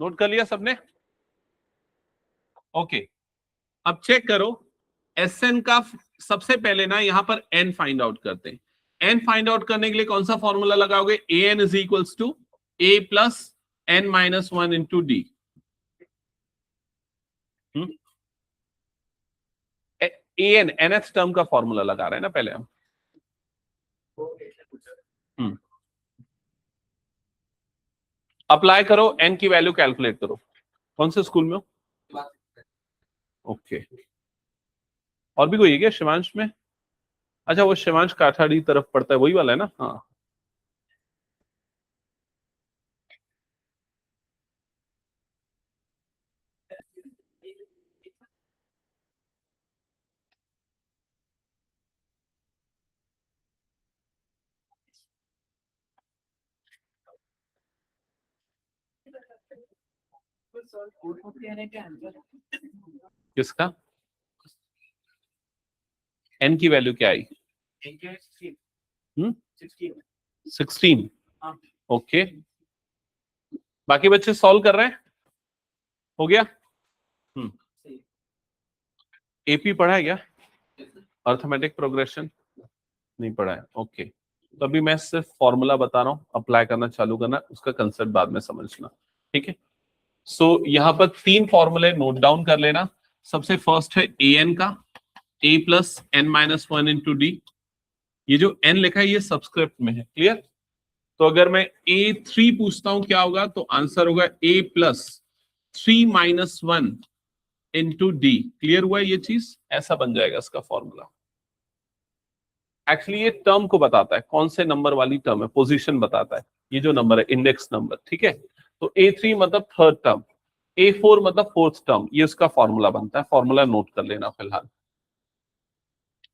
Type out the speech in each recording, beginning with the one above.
Note कर लिया सबने? ओके, अब चेक करो Sn का सबसे पहले ना यहां पर n फाइंड आउट करते हैं। n फाइंड आउट करने के लिए कौन सा फॉर्मूला लगाओगे? an is equals to a plus n minus one into d. an nth term का फॉर्मूला लगा रहे हैं ना पहले हम। अप्लाई करो, n की वैल्यू कैलकुलेट करो। कौन से स्कूल में हो? ओके, और भी कोई है क्या शिवांश में? अच्छा, वो शिवांश काठाड़ी तरफ पड़ता है, वही वाला है ना? हाँ, किसका? n की वैल्यू क्या आई? 16। ओके, बाकी बच्चे सॉल्व कर रहे हैं? हो गया? एपी पढ़ा है क्या? अर्थमेटिक प्रोग्रेशन नहीं पढ़ा है? ओके, तो अभी मैं सिर्फ फॉर्मूला बता रहा हूँ, अप्लाई करना चालू करना, उसका कंसेप्ट बाद में समझना। ठीक है, सो यहाँ पर तीन फॉर्मूले नोट डाउन कर लेना। सबसे फर्स्ट है an का, a plus N minus one into d. ये जो n लिखा है ये सब्सक्रिप्ट में है, क्लियर? तो अगर मैं a3 पूछता हूं क्या होगा, तो आंसर होगा a plus 3 minus one into D. Clear हुआ ये चीज? ऐसा बन जाएगा इसका फॉर्मूला। एक्चुअली ये टर्म को बताता है, कौन से नंबर वाली टर्म है, पोजीशन बताता है। ये जो नंबर है इंडेक्स नंबर, ठीक है? तो a3 मतलब थर्ड टर्म, a4 मतलब फोर्थ टर्म, ये उसका फॉर्मूला बनता है। फॉर्मूला नोट कर लेना फिलहाल।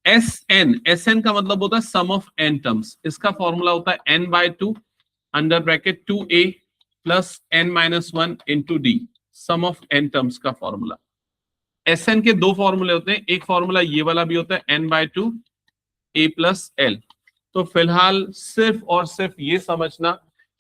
Sn का मतलब होता है सम ऑफ n टर्म्स। इसका फॉर्मूला होता है n by two under bracket 2a plus n minus one into d, sum of n terms का फॉर्मूला। Sn के दो फॉर्मूले होते हैं, एक फॉर्मूला ये वाला भी होता है n by to a plus L. तो फिलहाल सिर्फ और सिर्फ ये समझना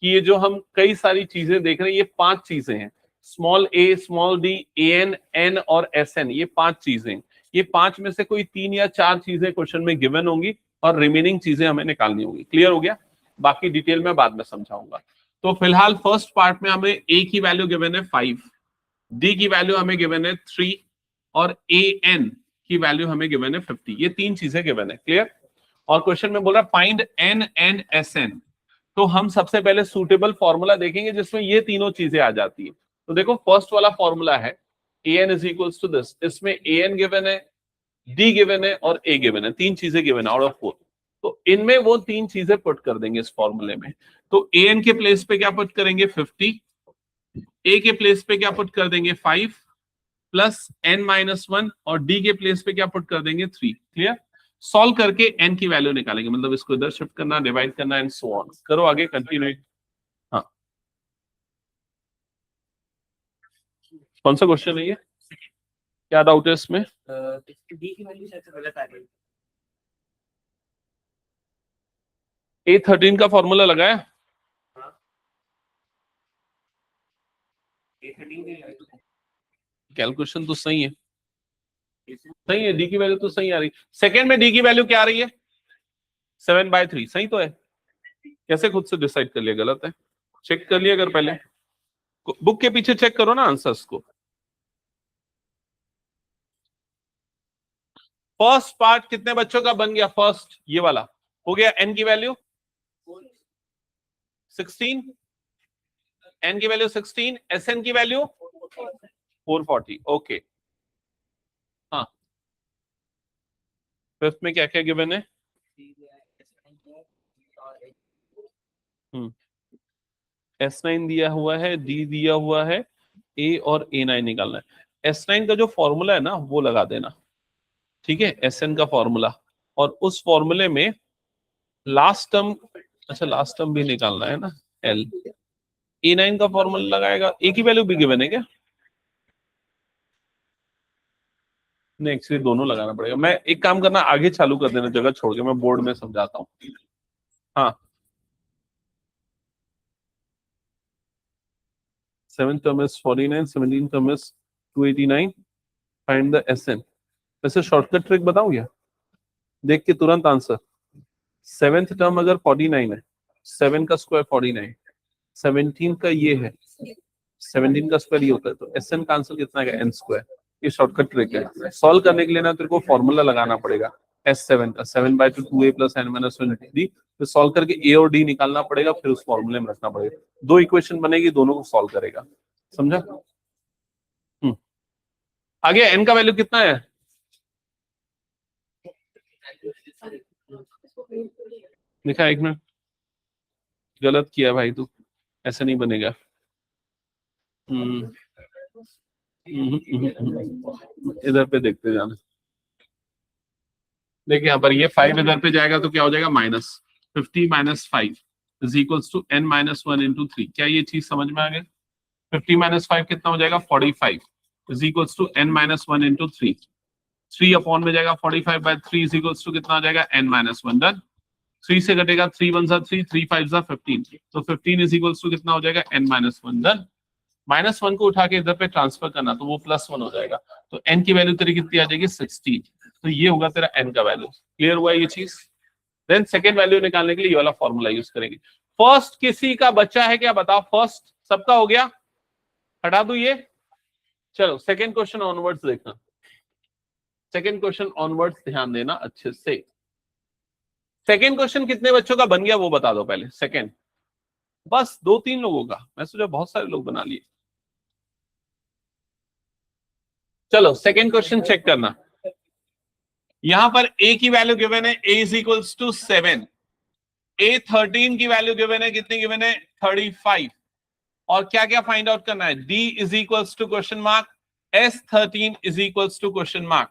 कि ये जो हम कई सारी चीजें देख रहे हैं, ये पांच चीजें हैं। Small a, small d, an, n और sn, ये पांच चीजें। ये पांच में से कोई तीन या चार चीजें क्वेश्चन में गिवन होंगी और रिमेनिंग चीजें हमें निकालनी होंगी। क्लियर हो गया? बाकी डिटेल में बाद में समझाऊंगा। तो फिलहाल फर्स्ट पार्ट में हमें a की वैल्यू गिवन है 5, d की वैल्यू हमें गिवन है 3 और an की वैल्यू हमें गिवन है 50। ये तीन चीजें गिवन है, क्लियर? और क्वेश्चन में बोल रहा है फाइंड n एंड sn। तो हम सबसे पहले सूटेबल फॉर्मूला देखेंगे जिसमें ये तीनों चीजें आ जाती है। तो देखो फर्स्ट वाला फॉर्मूला है an is equals to this. इसमें an गिवन है, d गिवन है और a गिवन है, तीन चीजें गिवन है आउट ऑफ 4। तो इनमें वो तीन चीजें पुट कर देंगे इस फॉर्मूले में। तो an के प्लेस पे क्या पुट करेंगे? 50। a के प्लेस पे क्या पुट कर देंगे? 5 प्लस n माइनस वन और d के प्लेस पे क्या पुट कर देंगे? 3। क्लियर? सॉल्व करके n की वैल्यू निकालेंगे, मतलब इसको इधर शिफ्ट करना, डिवाइड करना एंड सो ऑन। करो आगे, कंटिन्यू। हाँ, कौन सा क्वेश्चन है ये? क्या डाउट है इसमें? डी की वैल्यू शायद से गलत आ गई। A13 का फॉर्मूला लगाया? कैलकुलेशन तो सही है, सही है, डी की वैल्यू तो सही आ रही। सेकंड में डी की वैल्यू क्या आ रही है? 7/3। सही तो है? कैसे खुद से डिसाइड कर लिया गलत है? चेक कर लिया अगर पहले, बुक के पीछे चेक करो ना आंसर्स को। फर्स्ट पार्ट कितने बच्चों का बन गया? फर्स्ट ये वाला हो गया। एन की वैल्यू 16, एन की वैल्यू 16, एस एन की वैल्यू 440। ओके, हाँ, फिफ्थ में क्या क्या गिवन है? S9 दिया हुआ है, डी दिया हुआ है, ए और A9 निकालना है। S9 का जो फॉर्मूला है ना वो लगा देना, ठीक है? Sn का फॉर्मूला, और उस फॉर्मूले में लास्ट टर्म, अच्छा लास्ट टर्म भी निकालना है ना, L। A9 का फॉर्मूला लगाएगा, ए की वैल्यू भी गिवन है क्या? नहीं, एक्चुअली दोनों लगाना पड़ेगा। मैं एक काम करना, आगे चालू कर देना, जगह छोड़ के मैं बोर्ड में समझाता हूँ। हाँ, 7th term is 49, 17th term is 289. Find the SN. वैसे शॉर्टकट ट्रिक बताऊं क्या? देख के तुरंत आंसर। 7th टर्म अगर 49 है, 7 का स्क्वायर 49, 17 का ये है, 17 का स्क्वायर ये होता है, तो SN का आंसर कितना है? n square. ये शॉर्टकट ट्रिक है। सॉल्व करने के लिए ना तेरे को फॉर्मूला लगाना पड़ेगा S7 का, 7/2 2a + n - 1 d। फिर सॉल्व करके a और d निकालना पड़ेगा, फिर उस फॉर्मूले में रखना पड़ेगा। दो इक्वेशन बनेगी, दोनों को सॉल्व करेगा। समझा? आगे n का वैल्यू कितना है? लिखा, एक मिनट, गलत किया भाई तू, ऐसे नहीं बनेगा। इधर पे देखते जाना। देखिए यहाँ पर ये 5 इधर पे जाएगा तो क्या हो जाएगा? -50 - 5 इज इक्वल्स टू n - 1 × 3। क्या ये चीज समझ में आ गई? 50 - 5 कितना हो जाएगा? 45 is equals to n - 1 × 3। 3 upon में जाएगा 45/3 इज इक्वल्स टू कितना हो जाएगा? n - 1। डन। 3 से घटेगा 3 1 सा 3, 3 5 सा 15, तो 15 इज इक्वल्स टू कितना हो जाएगा? n - 1। डन। -1 को उठा के इधर पे ट्रांसफर करना, तो वो +1 हो जाएगा। तो n की वैल्यू तेरी कितनी आ जाएगी? 16। तो ये होगा तेरा n का वैल्यू। क्लियर हुआ ये चीज? देन सेकेंड वैल्यू निकालने के लिए ये वाला फॉर्मूला यूज करेंगे। फर्स्ट किसी का बच्चा है क्या? बताओ। फर्स्ट सबका हो गया, हटा दू ये। चलो सेकेंड क्वेश्चन ऑनवर्ड्स देखना। सेकेंड क्वेश्चन ऑनवर्ड्स ध्यान देना अच्छे से। सेकेंड क्वेश्चन कितने बच्चों का बन गया वो बता दो पहले। सेकेंड बस 2-3 लोगों का, मैं सोचा बहुत सारे लोग बना लिए। चलो सेकेंड क्वेश्चन चेक करना। यहां पर a की वैल्यू गिवन है, a is equals to 7। a 13 की वैल्यू गिवन है, कितनी गिवन है? 35। और क्या क्या फाइंड आउट करना है? d is equals to question mark, s 13 is equals to question mark.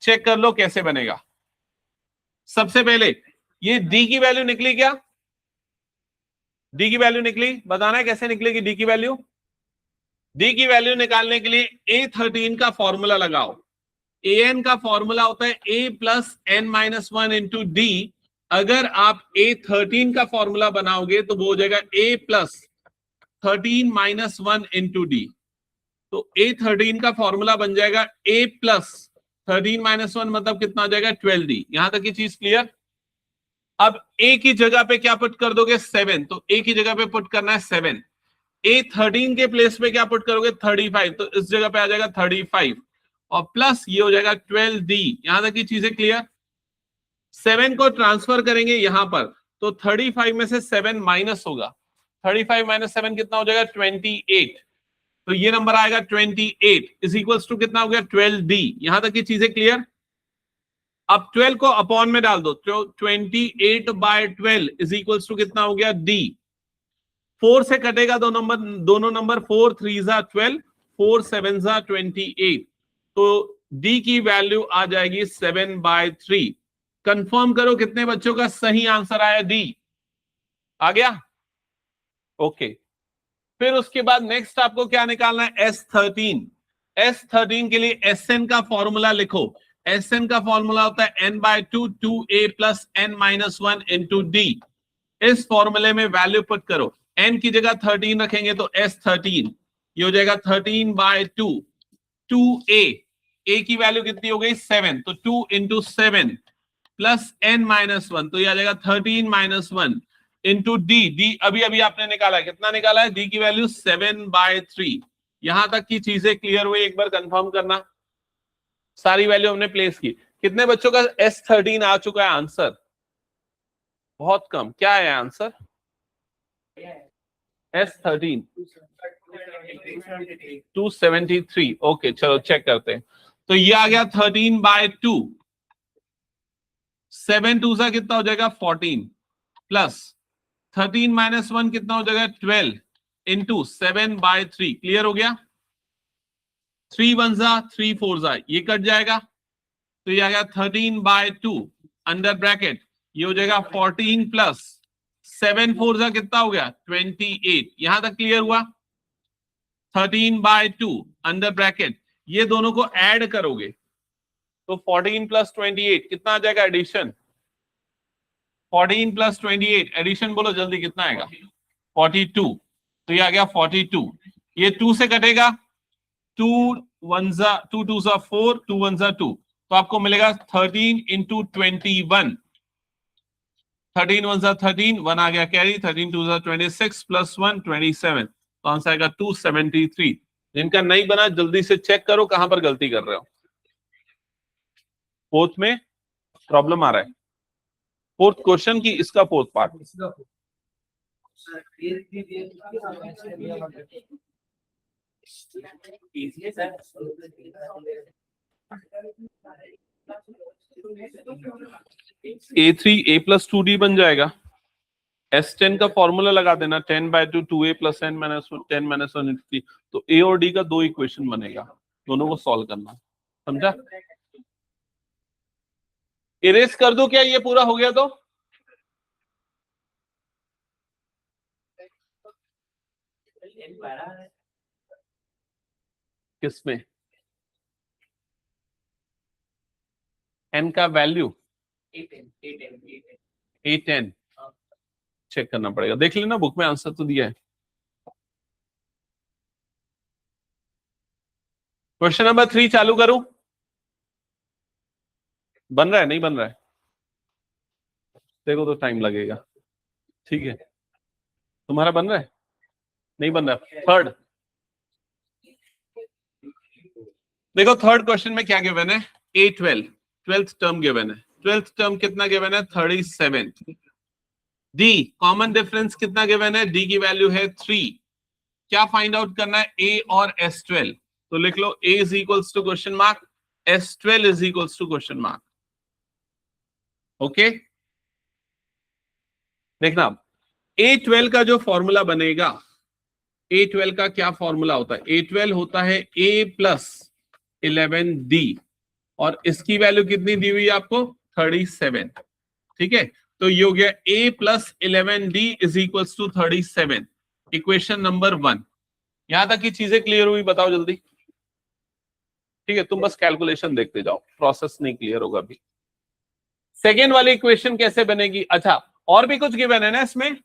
Check कर लो कैसे बनेगा। सबसे पहले ये d की वैल्यू निकली क्या? d की वैल्यू निकली, बताना है कैसे निकलेगी d की वैल्यू। d की वैल्यू निकालने के लिए a 13 का फॉर्मूला लगाओ। an का फॉर्मूला होता है a + n - 1 × d। अगर आप a 13 का फॉर्मूला बनाओगे तो वो हो जाएगा a + 13 - 1 × d। तो a 13 का फॉर्मूला बन जाएगा a + 13 - 1 मतलब कितना आ जाएगा? 12d। यहां तक की चीज क्लियर? अब a की जगह पे क्या पुट कर दोगे? 7। तो a की जगह पे पुट करना है 7। a 13 के प्लेस पे क्या पुट करोगे? 35। तो इस जगह पे आ जाएगा 35 और प्लस ये हो जाएगा 12d। यहां तक की चीजें क्लियर? 7 को ट्रांसफर करेंगे यहां पर, तो 35 में से 7 माइनस होगा। 35 - 7 कितना हो जाएगा? 28। तो ये नंबर आएगा 28 इज इक्वल्स टू कितना हो गया? 12d। यहां तक की चीजें क्लियर? अब 12 को अपॉन में डाल दो, तो 28/12 इज इक्वल्स टू कितना हो गया? d। 4 से कटेगा दोनों नंबर 4 3 ज़ा 12, 4 7 ज़ा 28। तो d की वैल्यू आ जाएगी 7/3। कंफर्म करो कितने बच्चों का सही आंसर आया d। आ गया? ओके। फिर उसके बाद नेक्स्ट आपको क्या निकालना है? S13। S13 के लिए SN का फॉर्मूला लिखो। SN का फॉर्मूला होता है n/2 2a + n - 1 × d। इस फॉर्मूले में वैल्यू पुट करो। n की जगह 13 रखेंगे तो S13 ये हो जाएगा 13/2 2a। a की वैल्यू कितनी हो गई? 7। तो 2 × 7 + n - 1, तो ये आ जाएगा 13 - 1 × d। अभी अभी आपने निकाला है, कितना निकाला है? d की वैल्यू 7/3। यहां तक की चीजें क्लियर हुई? एक बार कंफर्म करना। सारी वैल्यू हमने प्लेस की। कितने बच्चों का S13 आ चुका है आंसर? बहुत कम। क्या है आंसर? S13 273। ओके चलो चेक करते हैं। तो ये आ गया 13/2। 7 2 सा कितना हो जाएगा? 14 प्लस 13 - 1 कितना हो जाएगा? 12 × 7/3। क्लियर हो गया? 3 1 सा 3 4 सा ये कट जाएगा, तो ये आ गया 13/2 अंडर ब्रैकेट ये हो जाएगा 14 प्लस 7 4 सा कितना हो गया? 28। यहां तक क्लियर हुआ? 13/2 अंडर ब्रैकेट ये दोनों को ऐड करोगे तो 14 + 28 कितना आ जाएगा? एडिशन। 14 + 28 एडिशन बोलो जल्दी, कितना आएगा? 42। तो ये आ गया 42 ये 2 से कटेगा, 2 1 जा 2 2 जा 4, 2 1 जा 2, तो आपको मिलेगा 13 इंटू 21। 13 1 जा 13, 1 आ गया कैरी, 13 2 जा 26 प्लस 1 27, तो आंसर आएगा 273। जिनका नहीं बना जल्दी से चेक करो कहां पर गलती कर रहे हो। फोर्थ में प्रॉब्लम आ रहा है, फोर्थ क्वेश्चन की इसका fourth part. A3 A plus 2D बन जाएगा। S10 का फॉर्मूला लगा देना, 10/2 2A plus n minus 10 minus 1 into 3, तो A और D का 2 इक्वेशन बनेगा, दोनों को सॉल्व करना, समझा। इरेज कर दो क्या, ये पूरा हो गया तो किसमें n का वैल्यू A10 चेक करना पड़ेगा, देख लेना बुक में आंसर तो दिया है। क्वेश्चन नंबर 3 चालू करूं, बन रहा है नहीं बन रहा है, देखो तो टाइम लगेगा, ठीक है। तुम्हारा बन रहा है, नहीं बन रहा है। थर्ड देखो, थर्ड क्वेश्चन में क्या गिवन है, A12 12th टर्म गिवन है, 12th टर्म कितना गिवन है 37। डी कॉमन डिफरेंस कितना गिवन है, डी की वैल्यू है 3। क्या फाइंड आउट करना है, ए और S12, तो लिख लो A is equals to question mark, S12 is equals to question mark. Okay, देखना अब A12 का जो फॉर्मूला बनेगा, A12 का क्या फॉर्मूला होता है, A12 होता है A प्लस 11D, और इसकी वैल्यू कितनी दी हुई है आपको 37, ठीक है। तो ये हो गया A plus 11D is equals to 37, equation number 1। यहां तक की चीजें क्लियर हुई, बताओ जल्दी, ठीक है। तुम बस कैलकुलेशन देखते जाओ, प्रोसेस नहीं क्लियर होगा अभी। सेकेंड वाली इक्वेशन कैसे बनेगी, अच्छा और भी कुछ गिवन है ना इसमें,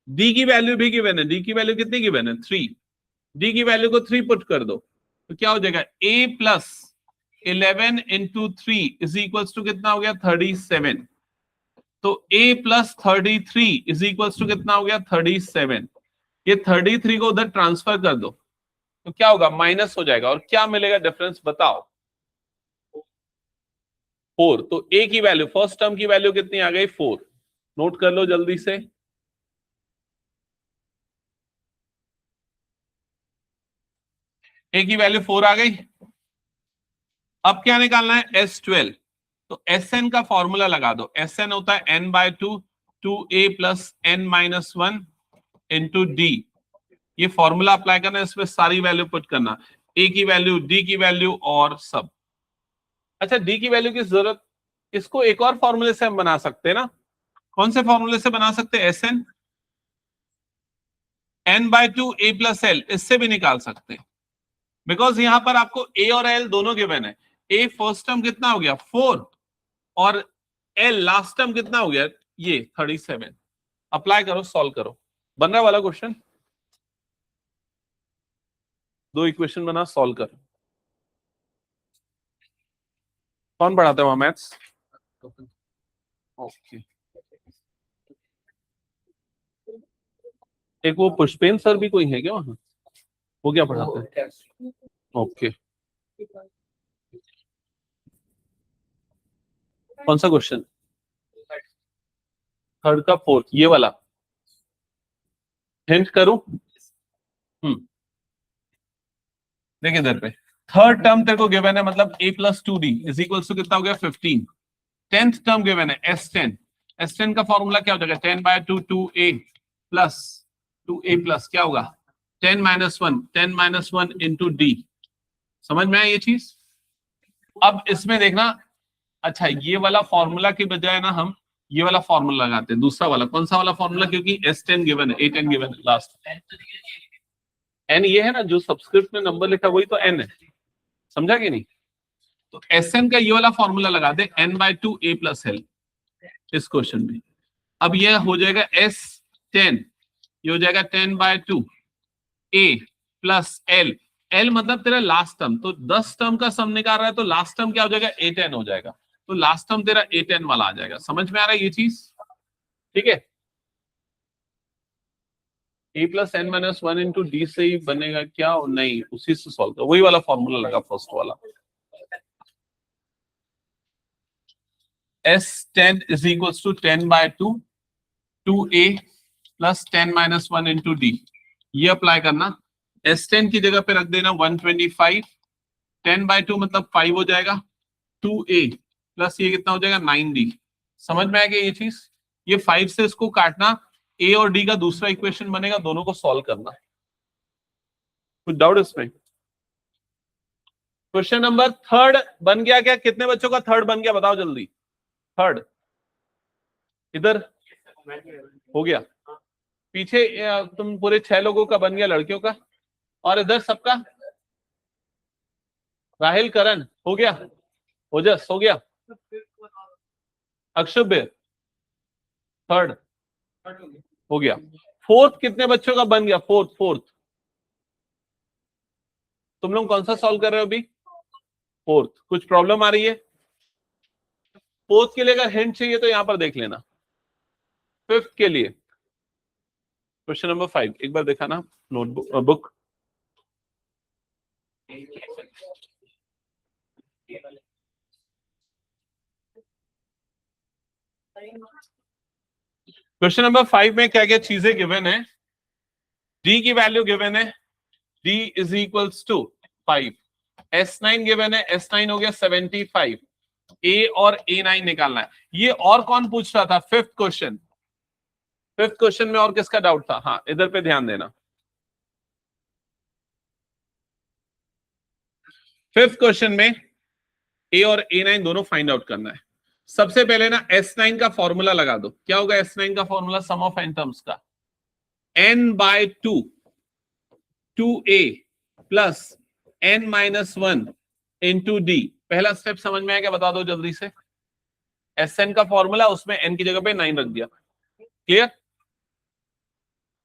डी की वैल्यू भी गिवन है, डी की वैल्यू कितनी गिवन है 3, डी की वैल्यू को 3 पुट कर दो, तो क्या हो जाएगा A plus 11 into 3 is equals to कितना हो गया 37, तो A plus 33 is equals to कितना हो गया 37। ये 33 को उधर ट्रांसफर कर दो, तो क्या होगा माइनस हो जाएगा, और क्या मिलेगा डिफरेंस बताओ 4। तो A की वैल्यू, फर्स्ट टर्म की वैल्यू कितनी आ गई 4, नोट कर लो जल्दी से। A की वैल्यू 4 आ गई। अब क्या निकालना है S12, तो Sn का फॉर्मूला लगा दो, Sn होता है n/2 2A plus n minus 1 into d. ये फॉर्मूला अप्लाई करना है, इसमें सारी वैल्यू पुट करना, A की वैल्यू, D की वैल्यू और सब। अच्छा D की वैल्यू की जरूरत, इसको एक और फॉर्मूले से हम बना सकते हैं ना, कौन से फॉर्मूले से बना सकते हैं, Sn n/2 A plus L, इससे भी निकाल सकते हैं, बिकॉज यहां पर आपको A और L दोनों गिवन है। A फर्स्ट टर्म कितना हो गया 4, और L लास्ट टर्म कितना हो गया ये 37। अप्लाई करो, सॉल्व करो, बन रहा वाला क्वेश्चन, 2 इक्वेशन बना, सॉल्व कर। कौन पढ़ाता है वहां मैथ्स, ओके। एक वो पुष्पेन सर भी कोई है क्या वहां, वो क्या पढ़ाते हैं, ओके। कौन सा क्वेश्चन, थर्ड का फोर्थ, ये वाला, हिंट करूं, देखिए इधर पे थर्ड टर्म तेरे को गिवन है, मतलब A plus 2D is equal to कितना हो गया 15। 10th टर्म गिवन है S10, S10 का फॉर्मूला क्या हो जाएगा 10/2 2A प्लस 2A प्लस क्या होगा 10 माइनस 1 10 माइनस 1 इंटू डी। समझ में आया ये चीज। अब इसमें देखना, अच्छा ये वाला फॉर्मूला की बजाय ना हम ये वाला फॉर्मूला लगाते हैं, दूसरा वाला, कौन सा वाला फॉर्मूला, क्योंकि S10 गिवन है, A10 गिवन है, लास्ट n ये है ना, जो सब्सक्रिप्ट में नंबर लिखा वही तो n है, समझा कि नहीं। तो Sn का ये वाला फॉर्मूला लगा दे n/2 A प्लस L इस क्वेश्चन में। अब ये हो जाएगा S10, ये हो जाएगा 10/2 A प्लस एल, एल मतलब तेरा लास्ट टर्म, तो 10 टर्म का सम निकाल रहा है तो लास्ट टर्म क्या हो जाएगा, A10 हो जाएगा, तो लास्ट टर्म तेरा A10 वाला आ जाएगा। समझ में आ रहा है ये चीज? ठीक है, a plus N minus one into d से ही बनेगा क्या? नहीं, उसी से सॉल्व कर, वही वाला फॉर्मूला लगा फर्स्ट वाला। S10 is equals to 10/2 2a plus 10 minus one into d, ये अप्लाई करना। S10 की जगह पे रख देना 125, 10/2 मतलब 5 हो जाएगा, 2a प्लस ये कितना हो जाएगा 9d। समझ में आएगा ये चीज? ये 5 से इसको काटना, a और d का दूसरा इक्वेशन बनेगा, दोनों को सॉल्व करना। कुछ डाउट इसमें? क्वेश्चन नंबर थर्ड बन गया क्या? कितने बच्चों का थर्ड बन गया बताओ जल्दी। थर्ड इधर हो गया, पीछे तुम पूरे 6 लोगों का बन गया लड़कियों का, और इधर सबका? राहिल करण हो गया, ओजस हो गया, अक्षुभ थर्ड हो गया। फोर्थ कितने बच्चों का बन गया? फोर्थ तुम लोग कौन सा सॉल्व कर रहे हो अभी? फोर्थ। कुछ प्रॉब्लम आ रही है? फोर्थ के लिए अगर हिंट चाहिए तो यहां पर देख लेना। फिफ्थ के लिए क्वेश्चन नंबर 5 एक बार देखा ना नोटबुक बुक। क्वेश्चन नंबर 5 में क्या क्या चीजें गिवन है? डी की वैल्यू गिवन है, d is equals to 5, S9 given है, S9 हो गया 75, A और A9 निकालना है। ये और कौन पूछ रहा था? फिफ्थ क्वेश्चन में और किसका डाउट था? हाँ इधर पे ध्यान देना। फिफ्थ क्वेश्चन में A और A9 दोनों फाइंड आउट करना है। सबसे पहले ना S9 का फॉर्मूला लगा दो। क्या होगा S9 का formula? Sum of n terms का, n/2 2a plus n minus one into d. पहला स्टेप समझ में आया क्या? बता दो जल्दी से। Sn का फॉर्मूला, उसमें n की जगह पे 9 रख दिया। क्लियर?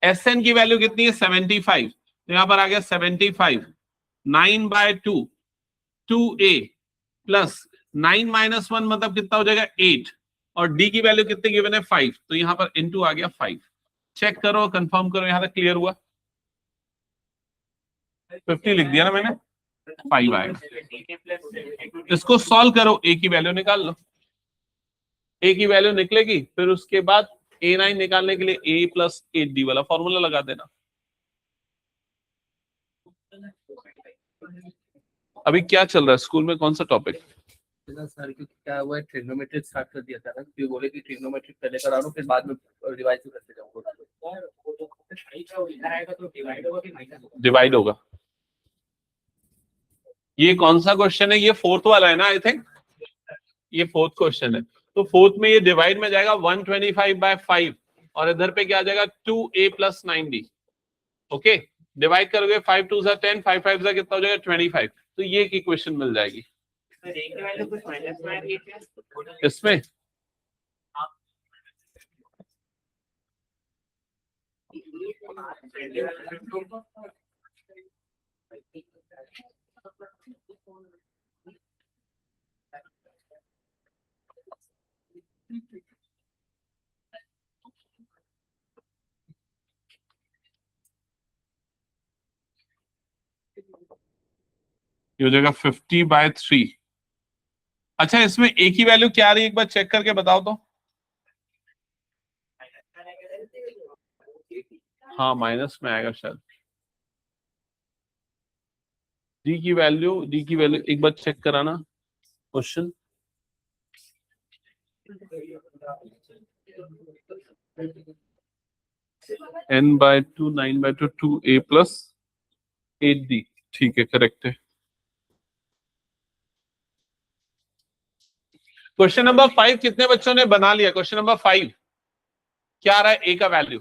Sn की वैल्यू कितनी है? 75, तो यहां पर आ गया 75, 9/2 2a प्लस 9 माइनस वन मतलब कितना हो जाएगा 8, और d की वैल्यू कितनी गिवन है? 5, तो यहां पर इनटू आ गया 5। चेक करो, कंफर्म करो, यहां तक क्लियर हुआ? 50 लिख दिया ना मैंने, 5 आएगा। इसको सॉल्व करो, a की वैल्यू निकाल लो। a की वैल्यू निकलेगी, फिर उसके बाद A9 निकालने के लिए a प्लस 8d वाला फॉर्मूला लगा देना। अभी क्या चल रहा है स्कूल में? कौन सा टॉपिक? सर क्योंकि क्या हुआ है, ट्रिग्नोमेट्री स्टार्ट कर दिया था ना, फिर बोले कि ट्रिग्नोमेट्री पहले करा लो फिर बाद में रिवाइज करते जाऊंगा। डिवाइड होगा। ये कौन सा क्वेश्चन है? ये फोर्थ वाला है ना आई थिंक, ये फोर्थ क्वेश्चन है। तो फोर्थ में ये डिवाइड में जाएगा 125/5, और इधर पे क्या आ जाएगा 2a plus 9d। Okay, divide करोगे 5 2 सा 10, 5 5 सा कितना हो जाएगा 25, तो ये की क्वेश्चन मिल जाएगी इसमें। ये हो जाएगा 50/3। अच्छा, इसमें a की वैल्यू क्या आ रही है एक बार चेक करके बताओ तो। हाँ माइनस में आएगा शायद। d की वैल्यू एक बार चेक कराना question. n/2 9/2 2a plus 8d, ठीक है करेक्ट है। क्वेश्चन नंबर 5 कितने बच्चों ने बना लिया? क्वेश्चन नंबर 5 क्या आ रहा है a का वैल्यू?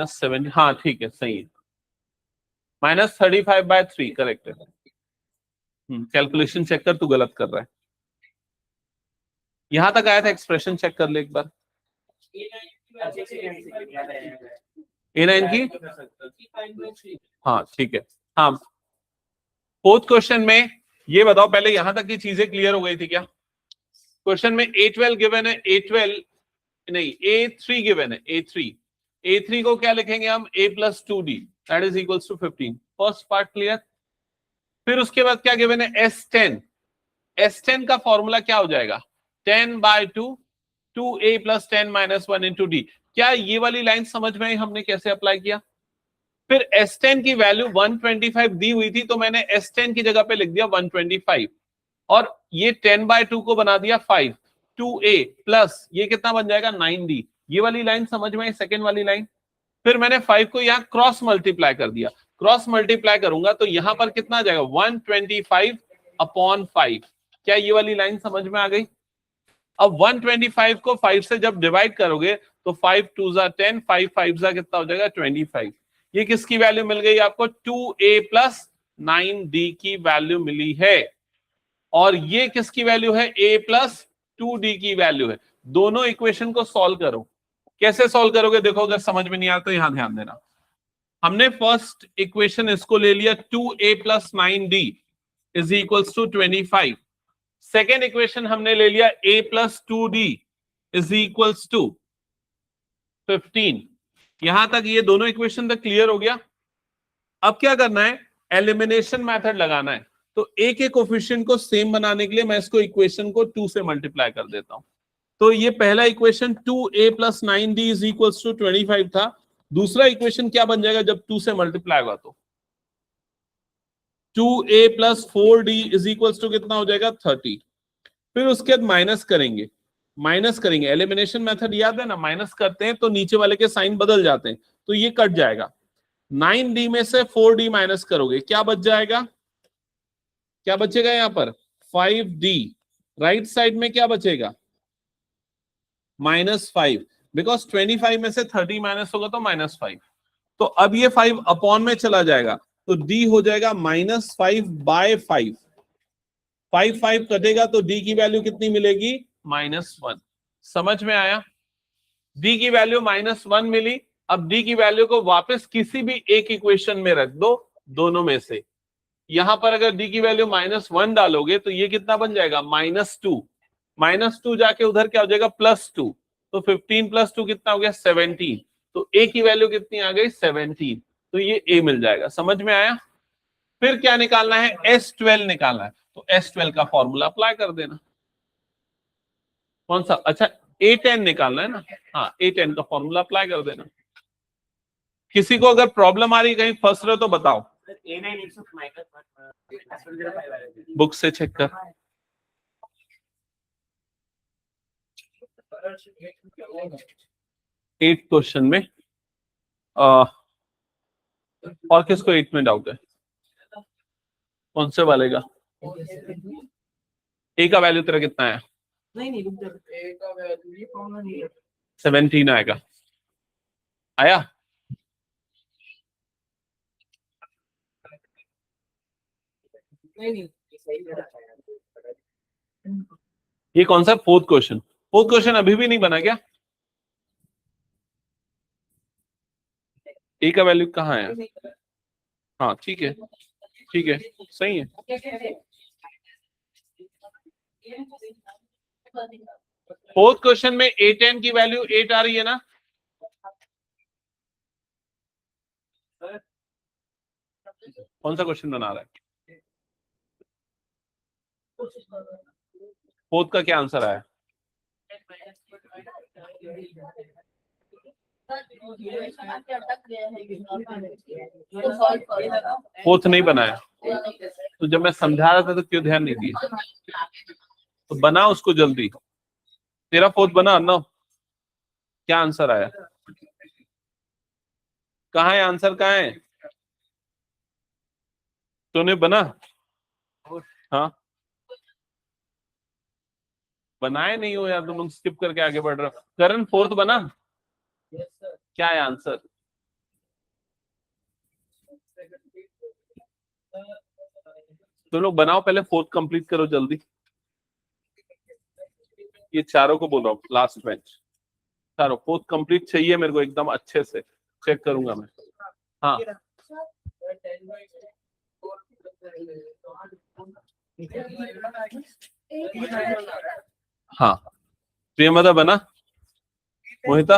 -7, हाँ ठीक है सही है, -35/3 करेक्ट है। कैलकुलेशन चेक कर, तू गलत कर रहा है। यहां तक आया था, एक्सप्रेशन चेक कर ले एक बार। A9 की, हाँ ठीक है। हाँ, फोर्थ क्वेश्चन में ये बताओ, पहले यहां तक की चीजें क्लियर हो गई थी क्या? क्वेश्चन में A12 गिवन है, A12 नहीं, A3 गिवन है, A3 को क्या लिखेंगे हम? A+2D that is equals to 15। First part clear. फिर उसके बाद क्या गिवन है? S10 का फॉर्मूला क्या हो जाएगा? 10/2 2A + 10 - 1 × D। क्या ये वाली लाइन समझ में आई हमने कैसे अप्लाई किया? फिर S10 की वैल्यू 125 दी हुई थी, तो मैंने S10 की जगह पे लिख दिया 125, और ये 10/2 को बना दिया 5, 2A प्लस ये कितना बन जाएगा? 9D। ये वाली लाइन समझ में आई, सेकेंड वाली लाइन। फिर मैंने 5 को यहाँ क्रॉस मल्टीप्लाई कर दिया, क्रॉस मल्टीप्लाई करूंगा तो यहां पर कितना आ जाएगा? 125/5। क्या ये वाली लाइन समझ में आ गई? अब 125 को 5 से जब डिवाइड करोगे तो 5 2 जा 10, 5 5 जा कितना हो जाएगा? 25। ये किसकी वैल्यू मिल गई आपको? 2A + 9D की वैल्यू मिली है। और ये किसकी वैल्यू है? A + 2D की वैल्यू है। दोनों इक्वेशन को सॉल्व करो। कैसे सॉल्व करोगे देखो, अगर समझ में नहीं आता तो यहां ध्यान देना। हमने फर्स्ट इक्वेशन इसको ले लिया, 2A + 9D is equals to 25। Second equation हमने ले लिया A + 2D is equals to 15। यहां तक ये दोनों इक्वेशन तक क्लियर हो गया। अब क्या करना है? एलिमिनेशन मेथड लगाना है। तो A के कोफिशिएंट को सेम बनाने के लिए मैं इसको इक्वेशन को 2 से मल्टीप्लाई कर देता हूं। तो ये पहला equation 2A + 9D is equals to 25 था। दूसरा इक्वेशन क्या बन जाएगा जब 2 से मल्टीप्लाई होगा? तो 2A + 4D is equals to कितना हो जाएगा? 30। फिर उसके बाद माइनस करेंगे, एलिमिनेशन मेथड याद है ना, माइनस करते हैं तो नीचे वाले के साइन बदल जाते हैं, तो ये कट जाएगा। 9D में से 4D माइनस करोगे, क्या बच जाएगा? क्या बचेगा यहाँ पर? 5D। राइट साइड में क्या बचेगा? -5, बिकॉज 25 में से 30 माइनस होगा तो -5। तो अब ये 5 अपॉन में चला जाएगा, तो D हो जाएगा -5/5। 5 5 कटेगा तो D की वैल्यू कितनी मिलेगी? -1। समझ में आया? D की वैल्यू -1 मिली। अब D की वैल्यू को वापस किसी भी एक इक्वेशन में रख दो, दोनों में से। यहां पर अगर D की वैल्यू -1 डालोगे तो ये कितना बन जाएगा? -2। -2 जाके उधर क्या हो जाएगा? +2। तो 15 + 2 कितना हो गया? 17। तो A की वैल्यू कितनी आ गई? 17। तो ये A मिल जाएगा। समझ में आया? फिर क्या निकालना है? S12 निकालना है। तो S12 का फॉर्मूला अप्लाई कर देना। कौन सा? अच्छा, A10 निकालना है ना? हाँ, A10 का फॉर्मूला अप्लाई कर देना। किसी को अगर प्रॉब्लम आ रही, कहीं फंस रहे हो तो बताओ, बुक से चेक कर। 8 क्वेश्चन में और किसको 8 में डाउट है? कौन से वाले का? A का वैल्यू तेरा कितना है? 17 आएगा। आया? ये कौन सा? Fourth question. फोर्थ क्वेश्चन अभी भी नहीं बना क्या? A का वैल्यू कहाँ है? हाँ ठीक है, ठीक है, सही है। फोर्थ क्वेश्चन में A10 की वैल्यू 8 आ रही है ना? कौन सा क्वेश्चन बना रहा है? फोर्थ का क्या आंसर आया? फोर्थ नहीं बनाया? तो जब मैं समझा रहा था तो क्यों ध्यान नहीं दिया? तो बना उसको जल्दी। तेरा फोर्थ बना ना? क्या आंसर आया? कहाँ है आंसर? कहाँ है? तूने बना? हाँ, बनाए नहीं हो यार, तुम लोग स्किप करके आगे बढ़ रहे हो। करण फोर्थ बना? क्या है आंसर? तुम लोग बनाओ, पहले फोर्थ कंप्लीट करो जल्दी। ये चारों को बोल रहा हूँ, लास्ट बेंच चारों, फोर्थ कंप्लीट चाहिए मेरे को एकदम अच्छे से, चेक करूंगा मैं। हाँ हाँ, प्रियमदा बना, मोहिता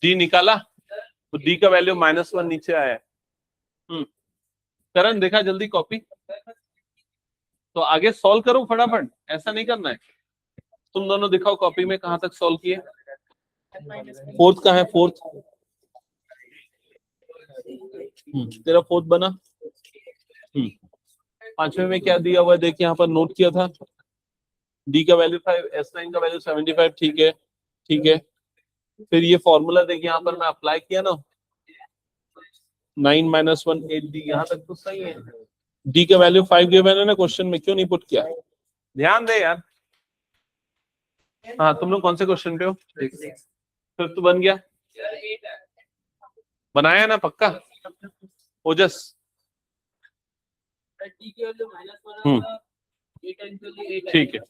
डी निकाला, तो डी का वैल्यू -1 नीचे आया है। करण देखा जल्दी कॉपी, तो आगे सॉल्व करो फटाफट, ऐसा नहीं करना है। तुम दोनों दिखाओ कॉपी में कहां तक सॉल्व किए। फोर्थ का है, फोर्थ। तेरा फोर्थ बना। पांचवें में क्या दिया हुआ है देखिए, यहाँ पर नोट किया था, डी का वैल्यू 5, S9 का वैल्यू 75, ठीक है ठीक है। फिर ये फॉर्मूला देखिए यहाँ पर मैं अप्लाई किया ना, 9 - 1 8 डी, यहाँ तक तो सही है। डी का वैल्यू 5 गिवन है ना क्वेश्चन में, क्यों नहीं पुट किया, ध्यान दे यार। हाँ तुम लोग कौन से क्वेश्चन पे हो, फिर तो बन गया, बनाया ना पक्का ओजस। ठीक है,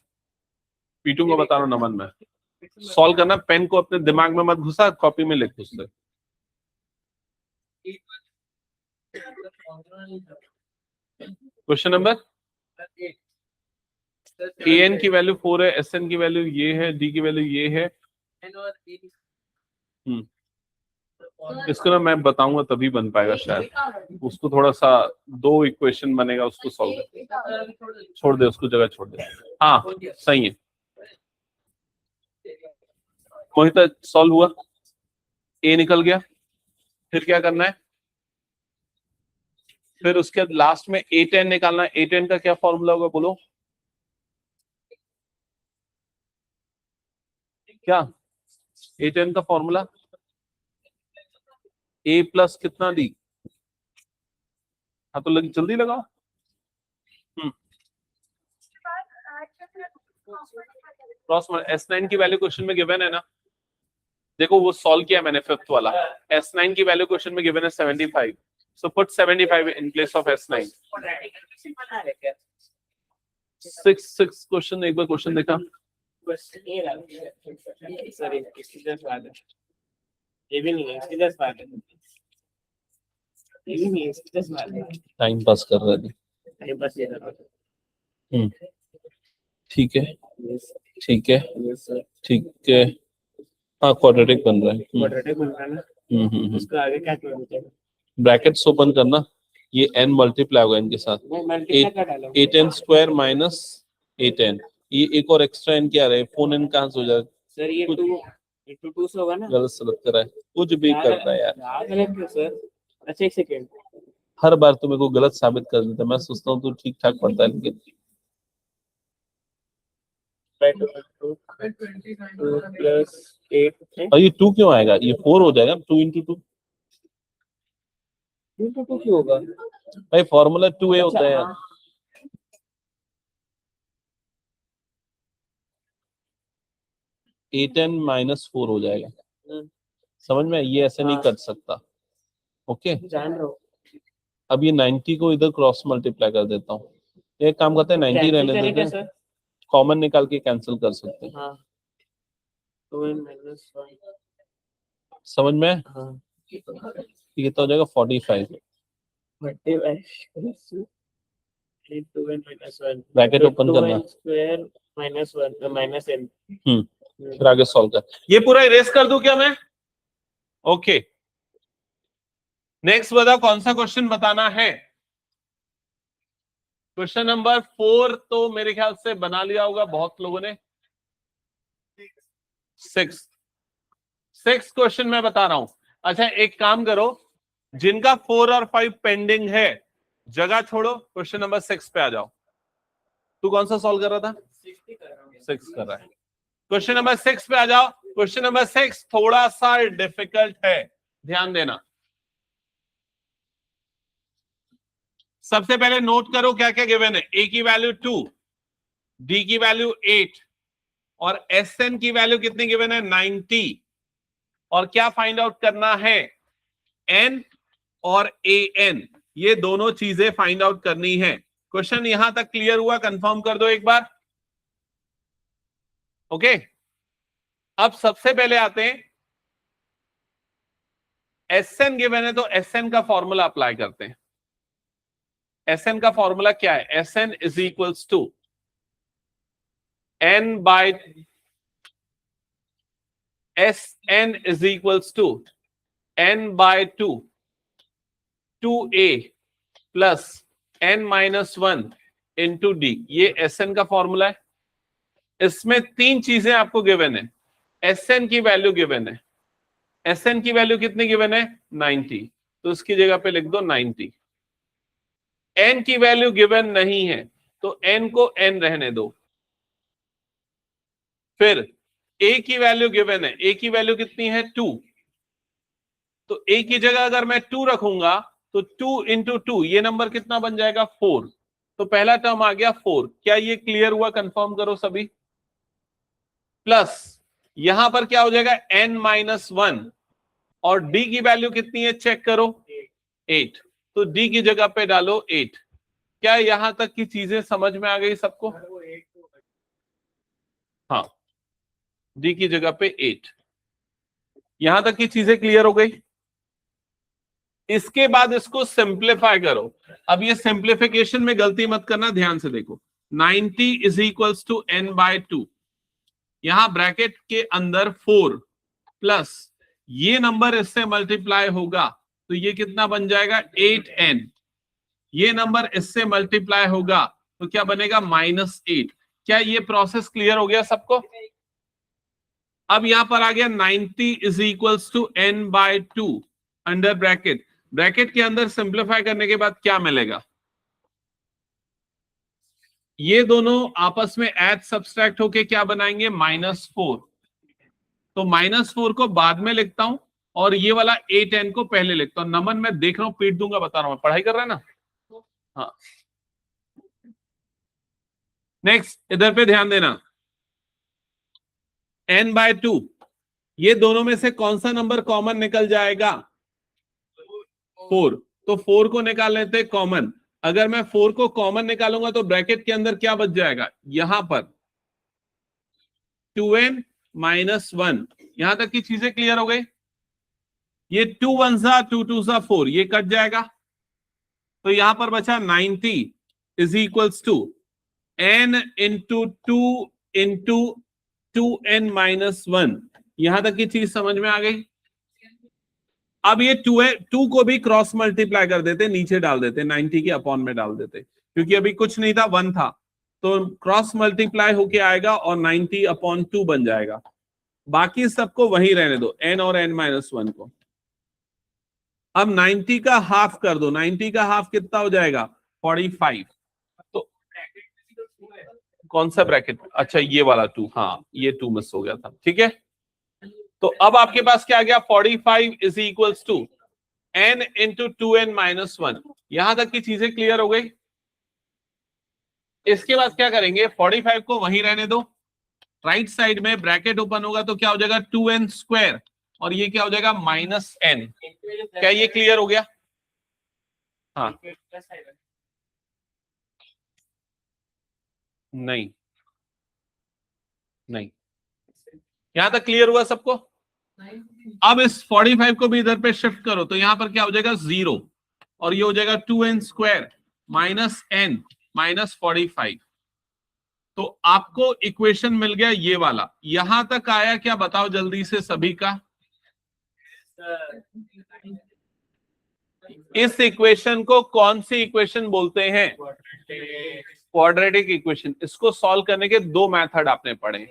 P2 को बता रहा हूँ नमन में, सॉल्व करना, पेन को अपने दिमाग में मत घुसा, कॉपी में लिख उससे। क्वेश्चन नंबर an की वैल्यू 4 है, Sn की वैल्यू ये है, d की वैल्यू ये है। इसको ना मैं बताऊंगा तभी बन पाएगा शायद, उसको थोड़ा सा 2 इक्वेशन बनेगा, उसको सॉल्व कर, छोड़ दे उसको, जगह छोड़ दे। हाँ सही है, मोहिता सॉल्व हुआ, ए निकल गया। फिर क्या करना है, फिर उसके बाद लास्ट में A10 निकालना है। A10 का क्या फॉर्मूला होगा बोलो, क्या A10 का फॉर्मूला, A प्लस कितना डी, हाँ तो जल्दी लगाओ। क्रॉस S9 की वैल्यू क्वेश्चन में गिवन है ना, देखो वो सॉल्व किया मैंने फिफ्थ वाला, S9 की वैल्यू क्वेश्चन में गिवन है 75, so put 75 in place of S9। 6 question, एक बार क्वेश्चन देखा, टाइम पास कर रहे थे। ठीक है ठीक है ठीक है, हाँ क्वाड्रेटिक बन रहा है। उसका आगे क्या किया, ब्रैकेट्स ओपन करना, ये n मल्टीप्लाई होगा इनके साथ, 8n स्क्वायर माइनस 8n, ये एक और एक्स्ट्रा n क्या रहे, 4n कहाँ से हो जाएगा सर, ये 2 से होगा ना, गलत सलत कर रहा है, कुछ भी करता है यार, गलत क्यों सर। अच्छा एक सेकेंड, हर बार तुम्हें को गलत साबित कर देता है, मैं सोचता हूँ तू ठीक ठाक पढ़ता है लेकिन और ये 2 क्यों आएगा, ये 4 हो जाएगा, 2 × 2 क्यों होगा भाई, फॉर्मूला 2a होता है यार। A10 -4 हो जाएगा, समझ में, ये ऐसे नहीं कर सकता। ओके, जान रहा हूँ, अब ये 90 को इधर क्रॉस मल्टीप्लाई कर देता हूँ, एक काम करते हैं 90 रहने देते हैं, कॉमन निकाल के कैंसिल कर सकते हैं। हाँ, 2n - 1 समझ में, हाँ, ये तो हो जाएगा 45, ब्रैकेट ओपन करना, फिर आगे सॉल्व कर, ये पूरा इरेज कर दूं क्या मैं, ओके। नेक्स्ट बताओ कौन सा क्वेश्चन बताना है, क्वेश्चन नंबर 4 तो मेरे ख्याल से बना लिया होगा बहुत लोगों ने। 6 क्वेश्चन मैं बता रहा हूं। अच्छा एक काम करो, जिनका 4 और 5 पेंडिंग है जगह छोड़ो, क्वेश्चन नंबर 6 पे आ जाओ। तू कौन सा सॉल्व कर रहा था, 6 कर रहा है, क्वेश्चन नंबर 6 पे आ जाओ। क्वेश्चन नंबर 6 थोड़ा सा डिफिकल्ट है, ध्यान देना। सबसे पहले नोट करो क्या क्या गिवन है, ए की वैल्यू 2, डी की वैल्यू 8 और Sn की वैल्यू कितनी गिवन है 90, और क्या फाइंड आउट करना है, n और an। ये दोनों चीजें फाइंड आउट करनी है। क्वेश्चन यहां तक क्लियर हुआ? कंफर्म कर दो एक बार। ओके, अब सबसे पहले आते हैं, एसएन गिवन है तो एसएन का फॉर्मूला अप्लाई करते हैं। एसएन का फॉर्मूला क्या है? Sn is equals to n by Sn is equals to n by 2a plus n-1 into d. ये एसएन का फॉर्मूला है। इसमें तीन चीजें आपको गिवन है। एसएन की वैल्यू गिवन है। एसएन की वैल्यू कितनी गिवन है? 90, तो उसकी जगह पे लिख दो 90। एन की वैल्यू गिवन नहीं है तो एन को एन रहने दो। फिर ए की वैल्यू गिवन है। ए की वैल्यू कितनी है? 2, तो ए की जगह अगर मैं 2 रखूंगा तो 2 इंटू 2, ये नंबर कितना बन जाएगा? 4। तो पहला टर्म आ गया 4। क्या ये क्लियर हुआ? कंफर्म करो सभी। प्लस यहां पर क्या हो जाएगा? n-1, और d की वैल्यू कितनी है चेक करो, 8, तो d की जगह पे डालो 8। क्या यहां तक की चीजें समझ में आ गई सबको? हाँ, d की जगह पे 8। यहां तक की चीजें क्लियर हो गई? इसके बाद इसको सिंप्लीफाई करो। अब ये सिंप्लीफिकेशन में गलती मत करना, ध्यान से देखो। 90 इज इक्वल्स टू n/2, यहां ब्रैकेट के अंदर 4 प्लस ये नंबर इससे मल्टीप्लाई होगा तो ये कितना बन जाएगा? 8n। ये नंबर इससे मल्टीप्लाई होगा तो क्या बनेगा? -8। क्या ये प्रोसेस क्लियर हो गया सबको? अब यहां पर आ गया 90 is equals to n/2 under bracket. Bracket के अंदर सिंप्लीफाई करने के बाद क्या मिलेगा? ये दोनों आपस में ऐड सब्सट्रैक्ट होके क्या बनाएंगे? -4। तो -4 को बाद में लिखता हूं और ये वाला 8n को पहले लिखता हूं। नमन मैं देख रहा हूं, पीट दूंगा, बता रहा हूं, पढ़ाई कर रहा है ना? हाँ, नेक्स्ट इधर पे ध्यान देना। n/2, ये दोनों में से कौन सा नंबर कॉमन निकल जाएगा? 4। तो 4 को निकाल लेते हैं कॉमन। अगर मैं 4 को कॉमन निकालूंगा तो ब्रैकेट के अंदर क्या बच जाएगा? यहां पर 2n-1। यहां तक की चीजें क्लियर हो गई? ये 2 1 सा 2 2 सा 4, ये कट जाएगा तो यहां पर बचा 90 is equals to n into 2 into 2n-1। यहां तक की चीज समझ में आ गई? अब ये 2 को भी क्रॉस मल्टीप्लाई कर देते, नीचे डाल देते, 90 के अपॉन में डाल देते, क्योंकि अभी कुछ नहीं था, 1 था, तो क्रॉस मल्टीप्लाई होके आएगा और 90/2 बन जाएगा। बाकी सबको वहीं रहने दो, n और n-1 को। अब 90 का हाफ कर दो। 90 का हाफ कितना हो जाएगा? 45। तो कौन सा ब्रैकेट? अच्छा, ये वाला 2, हाँ ये 2 मिस हो गया था, ठीक है। तो अब आपके पास क्या आ गया? 45 is equals to n into 2n-1। यहां तक की चीजें क्लियर हो गई? इसके बाद क्या करेंगे? 45 को वहीं रहने दो। राइट साइड में ब्रैकेट ओपन होगा तो क्या हो जाएगा? 2n² और ये क्या हो जाएगा? -n। क्या ये क्लियर हो गया? हाँ, नहीं नहीं, यहां तक क्लियर हुआ सबको? अब इस 45 को भी इधर पे शिफ्ट करो तो यहां पर क्या हो जाएगा? 0, और ये हो जाएगा 2n² -n -45। तो आपको इक्वेशन मिल गया ये वाला। यहां तक आया क्या? बताओ जल्दी से सभी का। इस इक्वेशन को कौन सी इक्वेशन बोलते हैं? Quadratic equation. इसको सॉल्व करने के दो मेथड आपने पढ़े,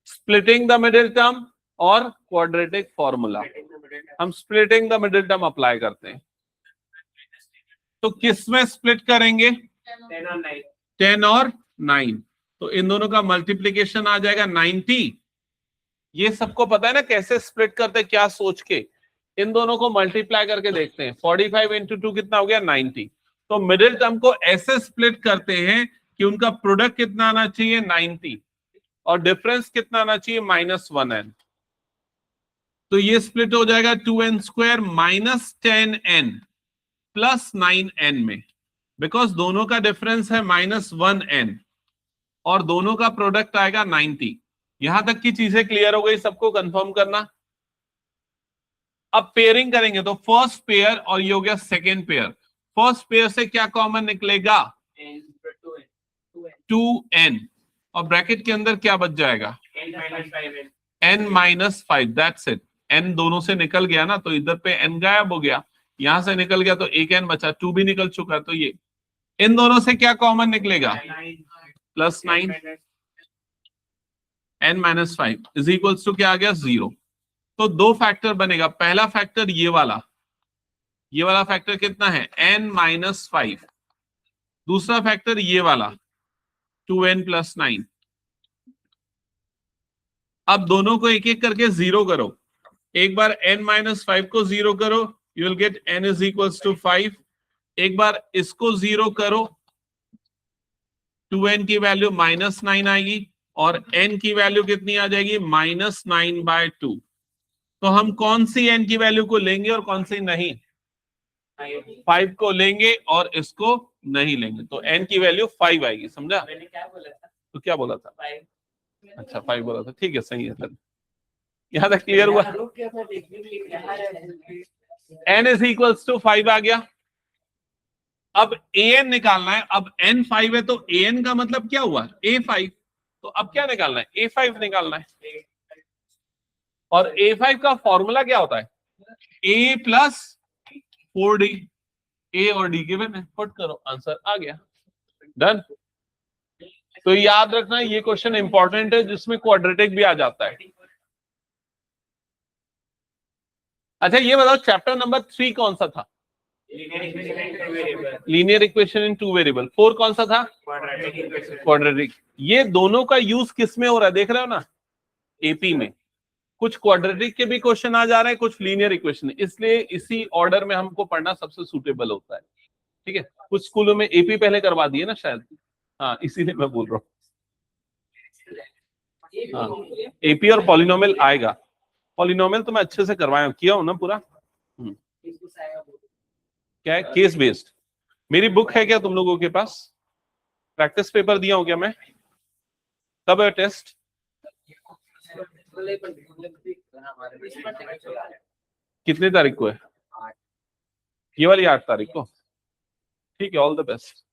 स्प्लिटिंग द मिडिल टर्म और क्वाड्रेटिक फॉर्मूला। हम splitting the middle term apply करते हैं। तो किस में स्प्लिट करेंगे? 10 और 9। तो इन दोनों का मल्टीप्लीकेशन आ जाएगा 90। ये सबको पता है ना कैसे स्प्लिट करते, क्या सोच के? इन दोनों को मल्टीप्लाई करके देखते हैं। 45 इंटू 2 कितना हो गया? 90। तो मिडिल टर्म को ऐसे स्प्लिट करते हैं कि उनका प्रोडक्ट कितना आना चाहिए? 90, और डिफरेंस कितना आना चाहिए? -1n। तो ये स्प्लिट हो जाएगा 2n² -10n। प्लस 9n में, बिकॉज दोनों का डिफरेंस है -1n और दोनों का प्रोडक्ट आएगा 90। यहां तक की चीजें क्लियर हो गई, सबको कंफर्म करना। अब पेयरिंग करेंगे तो फर्स्ट पेयर और ये हो गया सेकेंड पेयर। फर्स्ट पेयर से क्या कॉमन निकलेगा? 2n और ब्रैकेट के अंदर क्या बच जाएगा? n-5। That's it. n दोनों से निकल गया ना, तो इधर पे n गायब हो गया, यहां से निकल गया तो एक n बचा, 2 भी निकल चुका है, तो ये इन दोनों से क्या कॉमन निकलेगा? +9 n-5 इज इक्वल्स टू क्या आ गया? 0। तो दो फैक्टर बनेगा, पहला फैक्टर ये वाला फैक्टर कितना है? n-5। दूसरा फैक्टर ये वाला 2n + 9। अब दोनों को एक एक करके 0 करो। एक बार n-5 को 0 करो, you will get n is equals to 5। एक बार इसको 0 करो, 2n की वैल्यू -9 आएगी और n की वैल्यू कितनी आ जाएगी? -9/2। तो हम कौन सी n की वैल्यू को लेंगे और कौन सी नहीं? 5 को लेंगे और इसको नहीं लेंगे, तो n की वैल्यू 5 आएगी। समझा? मैंने क्या बोला था? तो क्या बोला था? 5। अच्छा 5 बोला था, ठीक है, सही है सर। यहां तक क्लियर हुआ? n इज इक्वल्स टू 5 आ गया। अब an निकालना है। अब n 5 है तो an का मतलब क्या हुआ? a5। तो अब क्या निकालना है? a5 निकालना है। और a5 का फॉर्मूला क्या होता है? a + 4d। a और d गिवन है, पुट करो, आंसर आ गया। डन। तो याद रखना ये क्वेश्चन इंपॉर्टेंट है जिसमें क्वाड्रेटिक भी आ जाता है। अच्छा ये बताओ चैप्टर नंबर 3 कौन सा था? Linear equation in 2 variable. 4 कौन सा था? क्वाड्रेटिक। ये दोनों का यूज किस में हो रहा है देख रहे हो ना? एपी में कुछ क्वाड्रेटिक के भी क्वेश्चन आ जा रहे हैं, कुछ लीनियर इक्वेशन, इसलिए इसी ऑर्डर में हमको पढ़ना सबसे सूटेबल होता है। ठीक है, कुछ स्कूलों में एपी पहले करवा दिए ना शायद, हाँ इसीलिए मैं बोल रहा हूँ। हाँ एपी और पॉलिनोमियल आएगा। पॉलिनोमियल तो मैं अच्छे से करवाया किया हूं ना पूरा। क्या है? Case based. मेरी बुक है क्या तुम लोगों के पास? प्रैक्टिस पेपर दिया हूं क्या मैं? कब है टेस्ट? कितने तारीख को है? ये वाली 8 तारीख को। ठीक है, ऑल द बेस्ट।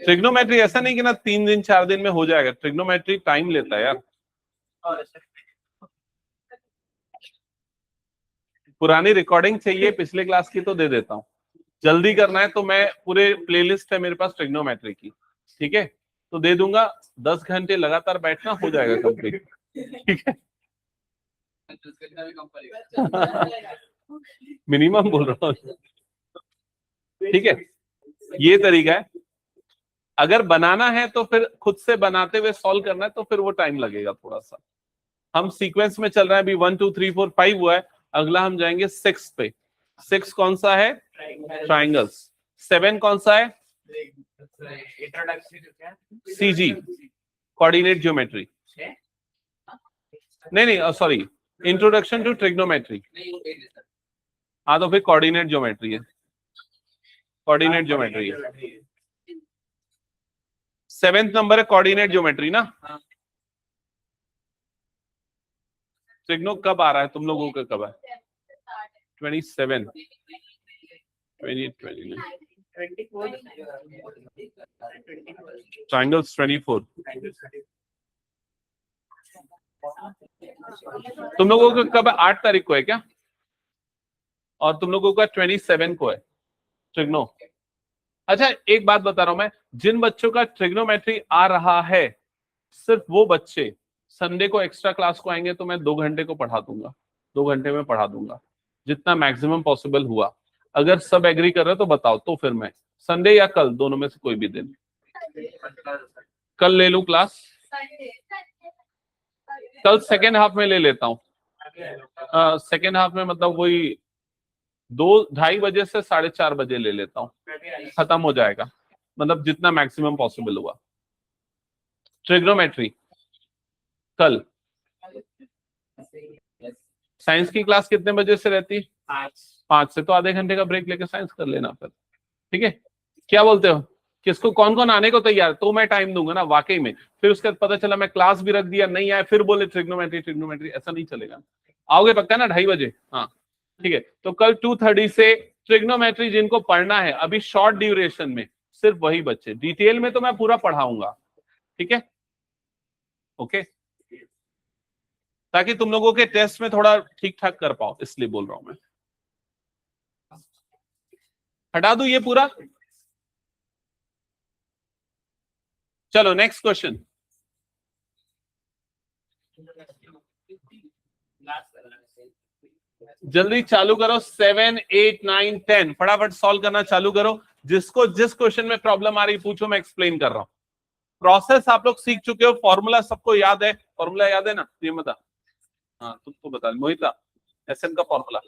ट्रिग्नोमेट्री ऐसा नहीं कि ना 3 दिन 4 दिन में हो जाएगा, ट्रिग्नोमेट्री टाइम लेता है यार। पुरानी रिकॉर्डिंग चाहिए पिछले क्लास की तो दे देता हूँ, जल्दी करना है तो मैं पूरे प्लेलिस्ट है मेरे पास ट्रिग्नोमेट्री की, ठीक है, तो दे दूंगा। 10 घंटे लगातार बैठना, हो जाएगा कंप्लीट। ठीक है मिनिमम बोल रहा हूँ। ठीक है, ये तरीका है। अगर बनाना है तो फिर खुद से बनाते हुए सॉल्व करना है तो फिर वो टाइम लगेगा थोड़ा सा। हम सीक्वेंस में चल रहे हैं, अभी 1 2 3 4 5 हुआ है, अगला हम जाएंगे 6 पे। 6 कौन सा है? ट्राइंगल्स। 7 कौन सा है? CG, coordinate geometry. नहीं सॉरी, इंट्रोडक्शन टू ट्रिग्नोमेट्री। हाँ तो फिर कोऑर्डिनेट ज्योमेट्री है, कोऑर्डिनेट ज्योमेट्री है। 7th नंबर है कोऑर्डिनेट ज्योमेट्री ना। ट्रिग्नो कब आ रहा है तुम लोगों का? कब है? 27 29 ट्राइंगल्स 24। तुम लोगों का कब है? 8 तारीख को है क्या? और तुम लोगों का 27 को है ट्रिग्नो। अच्छा एक बात बता रहा हूं मैं, जिन बच्चों का ट्रिग्नोमेट्री आ रहा है सिर्फ वो बच्चे संडे को एक्स्ट्रा क्लास को आएंगे तो मैं 2 घंटे को पढ़ा दूंगा, 2 घंटे में पढ़ा दूंगा जितना मैक्सिमम पॉसिबल हुआ। अगर सब एग्री कर रहे तो बताओ, तो फिर मैं संडे या कल दोनों में से कोई भी दिन, कल ले लूं क्लास, कल सेकेंड हाफ में ले लेता हूँ। सेकेंड हाफ में मतलब वही 2-2:30 बजे से 4:30 बजे ले लेता हूँ, खत्म हो जाएगा, मतलब जितना मैक्सिमम पॉसिबल हुआ। ट्रिग्नोमेट्री कल। साइंस की क्लास कितने बजे से रहती है? 5 से, तो आधे घंटे का ब्रेक लेके साइंस कर लेना फिर, ठीक है? क्या बोलते हो? किसको, कौन कौन आने को तैयार? तो मैं टाइम दूंगा ना वाकई में, फिर उसके बाद पता चला मैं क्लास भी रख दिया, नहीं आया, फिर बोले ट्रिग्नोमेट्री ट्रिग्नोमेट्री, ऐसा नहीं चलेगा। आओगे पक्का ना 2:30 बजे? हाँ ठीक है, तो कल 2:30 से ट्रिग्नोमेट्री जिनको पढ़ना है अभी शॉर्ट ड्यूरेशन में, सिर्फ वही बच्चे, डिटेल में तो मैं पूरा पढ़ाऊंगा, ठीक है? ओके, ताकि तुम लोगों के टेस्ट में थोड़ा ठीक ठाक कर पाओ, इसलिए बोल रहा हूं मैं। हटा दूं ये पूरा? चलो नेक्स्ट क्वेश्चन, जल्दी चालू करो। 7, 8, 9, 10 फटाफट सॉल्व करना चालू करो। जिसको जिस क्वेश्चन में प्रॉब्लम आ रही पूछो, मैं एक्सप्लेन कर रहा हूं। प्रोसेस आप लोग सीख चुके हो, फॉर्मूला सबको याद है? फॉर्मूला याद है ना? ये बता। हाँ तुमको बता, मोहिता, एसएन का फॉर्मूला।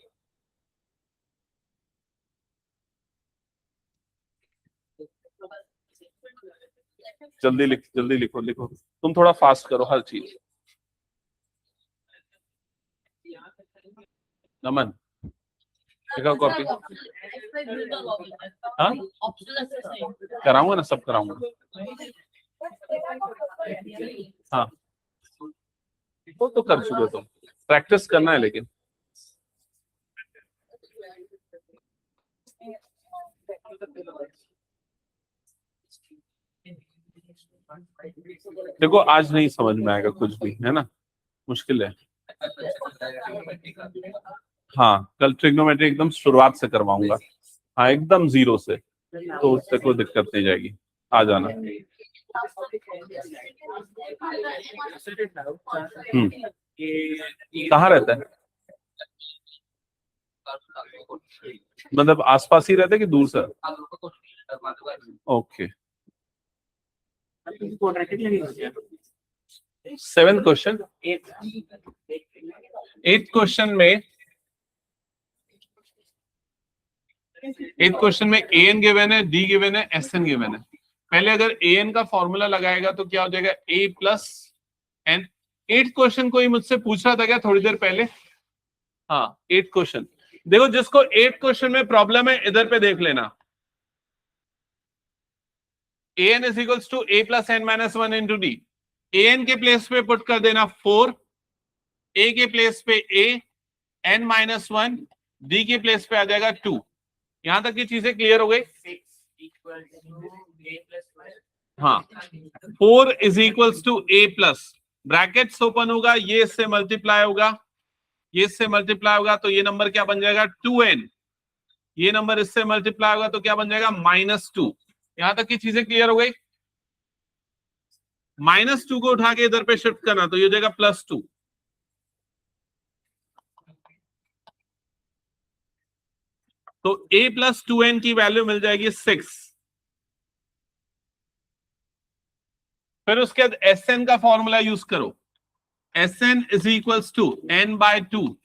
जल्दी लिखो लिखो, तुम थोड़ा फास्ट करो हर चीज। नमन लिखो कॉपी। हाँ कराऊंगा ना, सब कराऊंगा। हाँ वो तो कर चुके तुम, प्रैक्टिस करना है लेकिन। देखो आज नहीं समझ में आएगा कुछ भी, है ना? मुश्किल है। हाँ कल ट्रिग्नोमेट्री एकदम शुरुआत से करवाऊंगा, हाँ एकदम जीरो से, तो उससे कोई दिक्कत नहीं जाएगी। आ जाना। कहाँ रहता है? मतलब आसपास ही रहते हैं कि दूर से? Okay. 7th question, 8th question में, 8th क्वेश्चन में an गिवन है, d गिवन है, sn गिवन है। पहले अगर an का फॉर्मूला लगाएगा तो क्या हो जाएगा? a plus n। 8th question कोई मुझसे पूछ रहा था क्या थोड़ी देर पहले? हाँ 8th क्वेश्चन देखो, जिसको 8th क्वेश्चन में प्रॉब्लम है इधर पे देख लेना। an is equals to a plus n minus 1 into d. an के प्लेस पे पुट कर देना 4, a के प्लेस पे a, n माइनस 1, d के प्लेस पे आ जाएगा 2। यहां तक की चीजें क्लियर हो गई? हाँ 4 is equals to a plus, brackets open होगा, ये इससे मल्टीप्लाई होगा, ये इससे मल्टीप्लाई होगा, तो ये नंबर क्या बन जाएगा? 2n। ये नंबर इससे मल्टीप्लाई होगा तो क्या बन जाएगा? -2। यहां तक की चीजें क्लियर हो गई? -2 को उठा के इधर पे शिफ्ट करना तो ये हो जाएगा +2। तो a प्लस 2n की वैल्यू मिल जाएगी 6। फिर उसके बाद Sn का फॉर्मूला यूज करो। Sn is equals to n/2।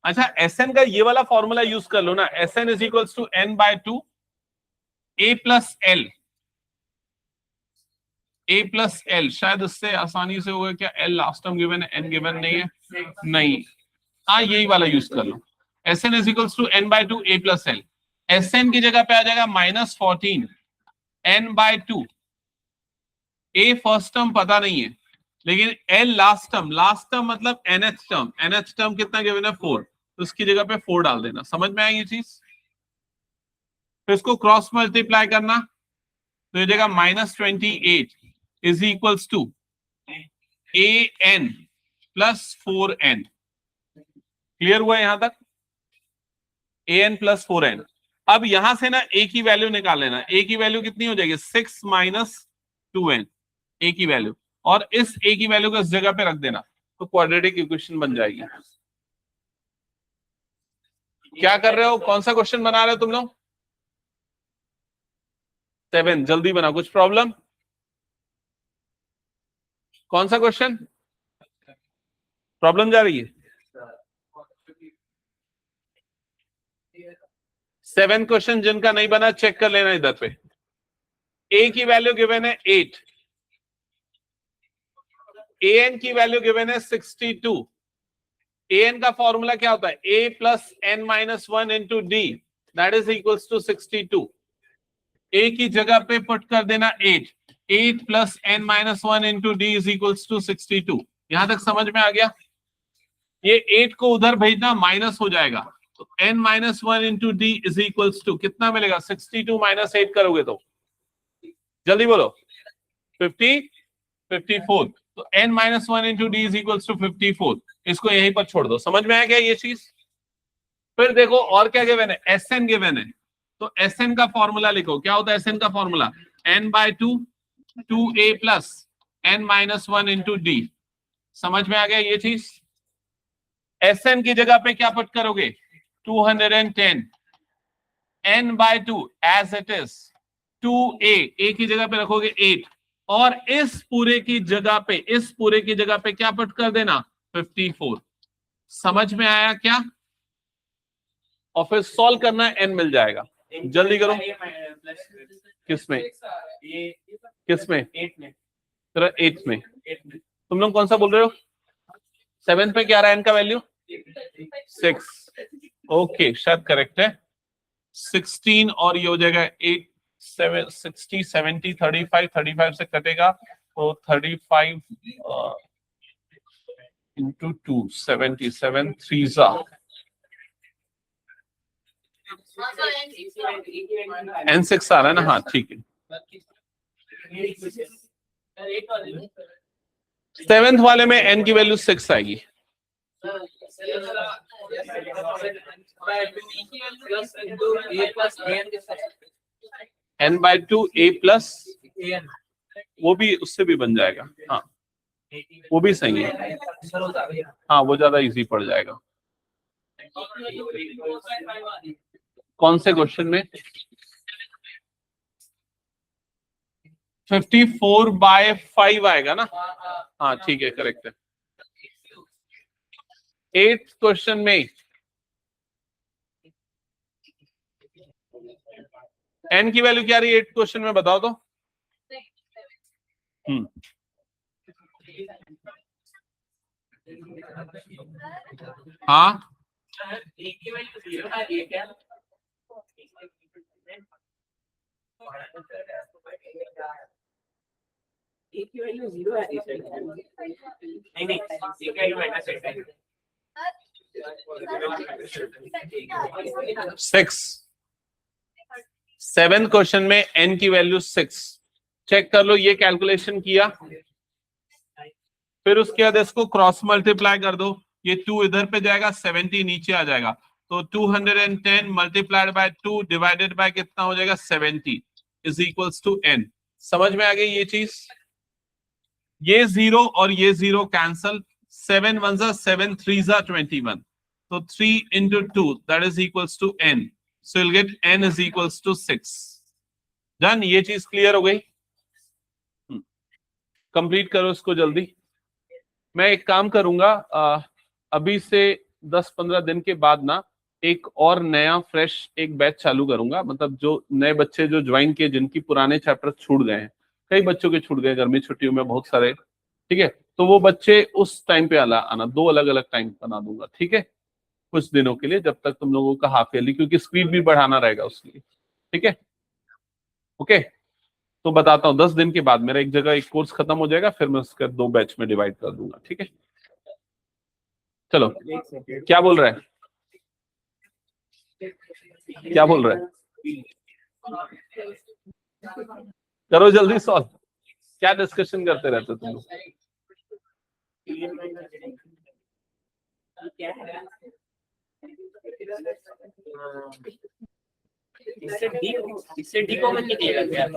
अच्छा Sn का ये वाला फॉर्मूला यूज कर लो ना, Sn is equals to n/2 a plus l। a plus l शायद इससे आसानी से होगा क्या? l लास्ट टर्म गिवन है, n गिवन नहीं है, नहीं, हाँ यही वाला यूज कर लो। Sn is equals to n/2 a plus l। Sn की जगह पे आ जाएगा -14 n/2। a फर्स्ट टर्म पता नहीं है, लेकिन l last term, last term मतलब nth टर्म, nth टर्म कितना गिवन है? 4, तो उसकी जगह पे 4 डाल देना। समझ में आएगी चीज? फिर इसको क्रॉस मल्टीप्लाई करना तो ये जाएगा -28 is equals to an plus 4n। Clear हुआ यहां तक? an plus 4n। अब यहां से ना a की वैल्यू निकाल लेना। a की वैल्यू कितनी हो जाएगी? 6 माइनस 2n, a की वैल्यू, और इस a की वैल्यू को इस जगह पे रख देना, तो क्वाड्रेटिक इक्वेशन बन जाएगी। क्या कर रहे हो? कौन सा क्वेश्चन बना रहे हो तुम लोग? 7। जल्दी बना, कुछ प्रॉब्लम? कौन सा क्वेश्चन प्रॉब्लम जा रही है? 7 क्वेश्चन जिनका नहीं बना चेक कर लेना इधर पे। a की वैल्यू गिवन है 8, an की वैल्यू गिवन है 62, ए एन का फॉर्मूला क्या होता है? A plus N minus one into D that is equals to 62। A की जगह पे पुट कर देना 8, 8 plus N minus one into D is equals to 62। यहां तक समझ में आ गया? ये 8 को उधर भेजना, माइनस हो जाएगा, तो n minus one into D is equals to कितना मिलेगा? 62 माइनस 8 करोगे तो जल्दी बोलो 50, 54। तो n minus one into D is equals to 54। इसको यहीं पर छोड़ दो। समझ में आया क्या ये चीज? फिर देखो और क्या गिवन है? Sn गिवन है, तो Sn का फॉर्मूला लिखो। क्या होता है Sn का formula? n/2 2a plus n minus one into D. समझ में आ गया ये चीज? Sn की जगह पे क्या पुट करोगे? 210 n/2 as it is 2a, a की जगह पे रखोगे 8 और इस पूरे की जगह पे क्या पुट कर देना? 54। समझ में आया क्या? और फिर सॉल्व करना है, n मिल जाएगा। जल्दी करो। किसमें? किसमें? 8 में। तुम लोग कौन सा बोल रहे हो? 7 में क्या रहा है n का वैल्यू? 6। ओके, शायद करेक्ट है। 16 और ये हो जाएगा 8, 7, 60, 70, 35, 35 से कटेगा तो 35 इंटू 2, 77, 3 जा n6 आ रहा है ना? हाँ ठीक है। 7th वाले में n की वैल्यू 6 आएगी। n/2 a प्लस, वो भी उससे भी बन जाएगा। हाँ वो भी सही है। हाँ वो ज्यादा इजी पड़ जाएगा। कौन से क्वेश्चन में? 54/5 आएगा ना? हाँ ठीक है, करेक्ट है। 8th क्वेश्चन में n की वैल्यू क्या रही है 8th क्वेश्चन में? बताओ तो। हाँ सिक्स। 7th क्वेश्चन में n की वैल्यू 6। चेक कर लो, ये कैलकुलेशन किया, फिर उसके बाद इसको क्रॉस मल्टीप्लाई कर दो। ये 2 इधर पे जाएगा, 70 नीचे आ जाएगा, तो 210 मल्टीप्लाइड बाय 2 डिवाइडेड बाय कितना हो जाएगा? 70 इज इक्वल्स टू n। समझ में आ गई ये चीज? ये 0 और ये 0 कैंसल, 7 1 जा 7, 3 जा 21, तो 3 into 2 that is equals to n, so you'll get n is equals to 6। Done? ये चीज क्लियर हो गई? कंप्लीट करो इसको जल्दी। मैं एक काम करूंगा, अभी से 10-15 दिन के बाद ना एक और नया फ्रेश एक बैच चालू करूंगा। मतलब जो नए बच्चे जो ज्वाइन किए, जिनकी पुराने चैप्टर छूट गए हैं, कई बच्चों के छूट गए गर्मी छुट्टियों में बहुत सारे, ठीक है, तो वो बच्चे उस टाइम पे आना, 2 अलग अलग टाइम बना दूंगा, ठीक है, कुछ दिनों के लिए, जब तक तुम लोगों का हाफ ईयरली, क्योंकि स्पीड भी बढ़ाना रहेगा उसके लिए, ठीक है? ओके, तो बताता हूँ 10 दिन के बाद मेरा एक जगह एक कोर्स खत्म हो जाएगा, फिर मैं उसका 2 बैच में डिवाइड कर दूंगा, ठीक है? चलो, क्या बोल रहा है? क्या बोल रहा है? करो जल्दी सॉल्व। क्या डिस्कशन करते रहते हो तुम लोग? इससे डी कॉमन निकलेगा क्या?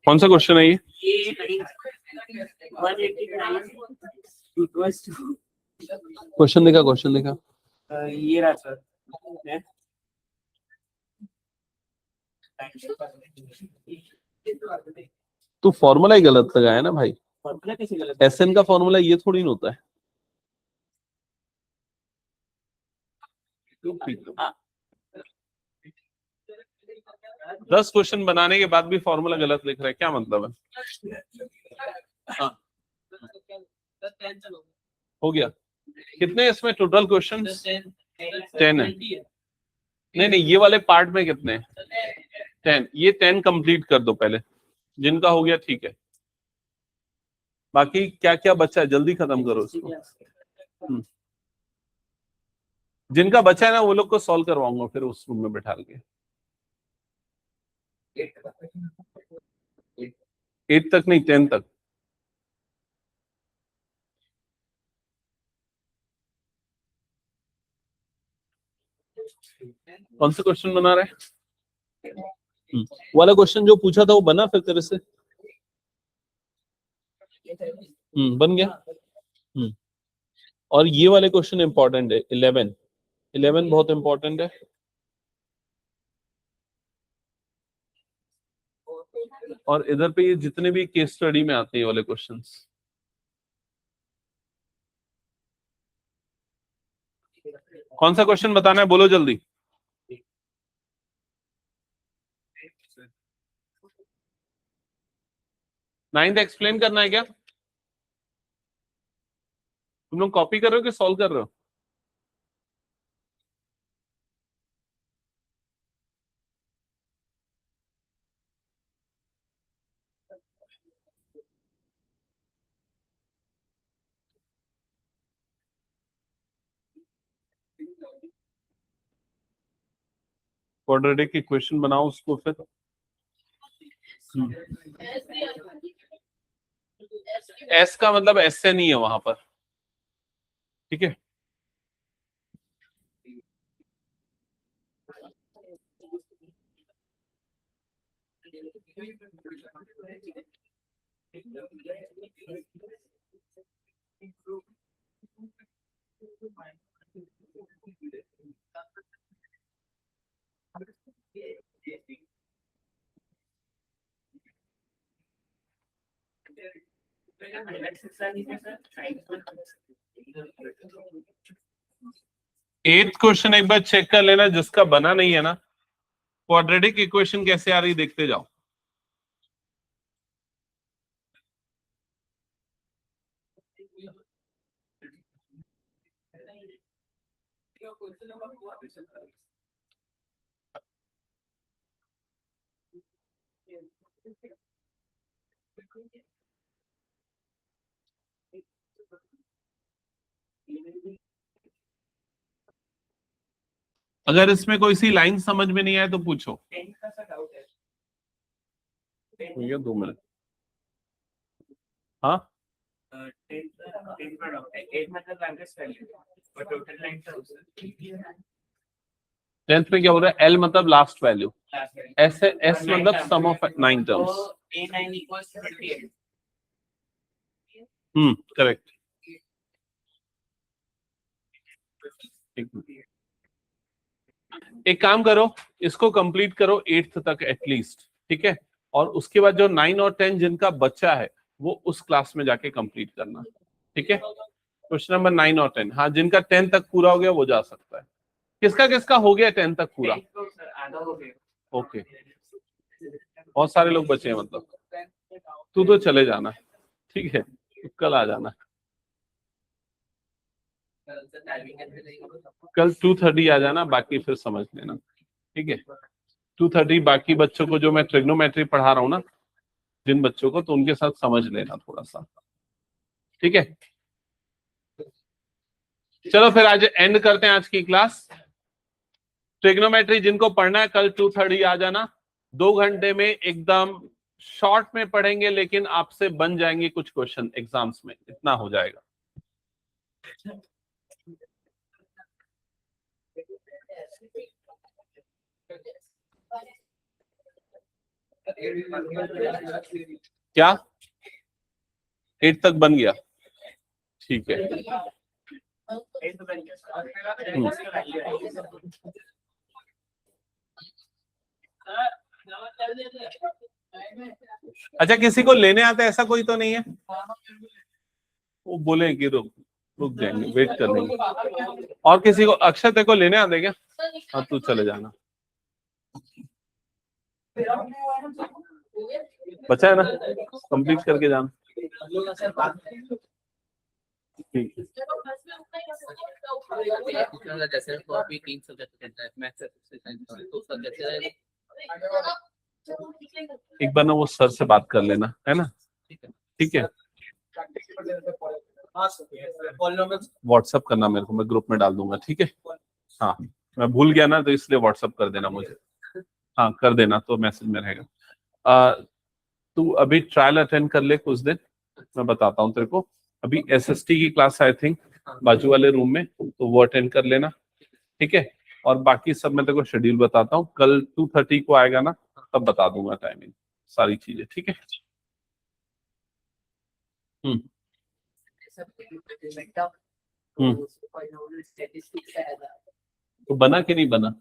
कौन सा क्वेश्चन है ये? क्वेश्चन देखा, क्वेश्चन देखा। ये रहा सर। तू फॉर्मूला ही गलत लगाया ना भाई। फॉर्मूला कैसे गलत? एसएन का फॉर्मूला ये थोड़ी ना होता है। 10 क्वेश्चन बनाने के बाद भी फॉर्मूला गलत लिख रहा है, क्या मतलब है? हाँ हो गया। कितने हैं इसमें टोटल क्वेश्चन? 10 है। नहीं नहीं, ये वाले पार्ट में कितने हैं? 10। ये 10 कंप्लीट कर दो पहले, जिनका हो गया ठीक है। बाकी क्या क्या बचा है जल्दी खत्म करो इसको। जिनका बचा है ना वो लोग को सॉल्व करवाऊंगा फिर उस रूम में बैठा के। 8 तक नहीं, 10 तक। कौन सा क्वेश्चन बना रहा है? वाला क्वेश्चन जो पूछा था वो बना फिर तेरे से? बन गया। और ये वाले क्वेश्चन इंपॉर्टेंट है। 11 बहुत इंपॉर्टेंट है। और इधर पे ये जितने भी केस स्टडी में आते हैं ये वाले क्वेश्चंस। कौन सा क्वेश्चन बताना है बोलो जल्दी। नाइन्थ एक्सप्लेन करना है क्या? तुम लोग कॉपी कर रहे हो कि सॉल्व कर रहे हो? क्वाड्रेटिक इक्वेशन बनाओ उसको फिर। एस का मतलब एस से नहीं है वहां पर, ठीक है। एट्थ क्वेश्चन एक बार चेक कर लेना, जिसका बना नहीं है ना, क्वाड्रेटिक इक्वेशन कैसे आ रही देखते जाओ। अगर इसमें कोई सी लाइन समझ में नहीं आए तो पूछो। भैया 2 मिनट। हाँ, 10th में क्या बोल रहा है? एल मतलब लास्ट वैल्यू, एस एस मतलब सम ऑफ 9 टर्म्स। करेक्ट। एक काम करो, इसको कंप्लीट करो 8th तक एटलीस्ट, ठीक है। और उसके बाद जो 9 और 10 जिनका बच्चा है वो उस क्लास में जाके कंप्लीट करना, ठीक है। क्वेश्चन नंबर 9 और 10, हाँ जिनका 10 तक पूरा हो गया वो जा सकता है। किसका किसका हो गया 10 तक पूरा? ओके, बहुत सारे लोग बचे हैं मतलब। तू तो चले जाना, ठीक है, कल आ जाना। कल 2:30 आ जाना, बाकी फिर समझ लेना, ठीक है। 2:30 बाकी बच्चों को जो मैं ट्रिग्नोमेट्री पढ़ा रहा हूँ ना, जिन बच्चों को, तो उनके साथ समझ लेना थोड़ा सा, ठीक है। चलो फिर आज एंड करते हैं आज की क्लास। ट्रिग्नोमेट्री जिनको पढ़ना है कल 2:30 आ जाना। 2 घंटे में एकदम शॉर्ट में पढ़ेंगे, लेकिन आपसे बन जाएंगे कुछ क्वेश्चन एग्जाम्स में, इतना हो जाएगा। क्या 8 तक बन गया? ठीक है। अच्छा, किसी को लेने आता है ऐसा कोई तो नहीं है? वो बोले कि रुक रुक जाएंगे, वेट कर लेंगे। और किसी को, अक्षय तेरे को लेने आते क्या? हाँ तू चले जाना। बचा है ना, कंप्लीट करके जाना। ठीक है। जैसे तो अभी 3 सब्जेक्ट चलता है, मैथ्स साइंस, तो उसका कैसे रहेगा? एक बार ना वो सर से बात कर लेना, है ना? ठीक है। ठीक है, व्हाट्सअप करना मेरे को, मैं ग्रुप में डाल दूंगा, ठीक है? हाँ, मैं भूल गया ना, तो इसलिए व्हाट्सअप कर देना मुझे। हाँ, कर देना, तो मैसेज में रहेगा। तू अभी ट्रायल अटेंड कर ले कुछ दिन, मैं बताता हूँ तेरे को। अभी एसएसटी की क्लास आई थिंक बाजू वाले रूम में, तो वो अटेंड कर लेना, ठीक है? और बाकी सब मैं तेरे को शेड्यूल बताता हूँ। कल 2:30 को आएगा ना, तब बता दूंगा टाइमिंग, सारी चीजें, ठीक है? हम्म हम्म। तो बना कि नहीं बना?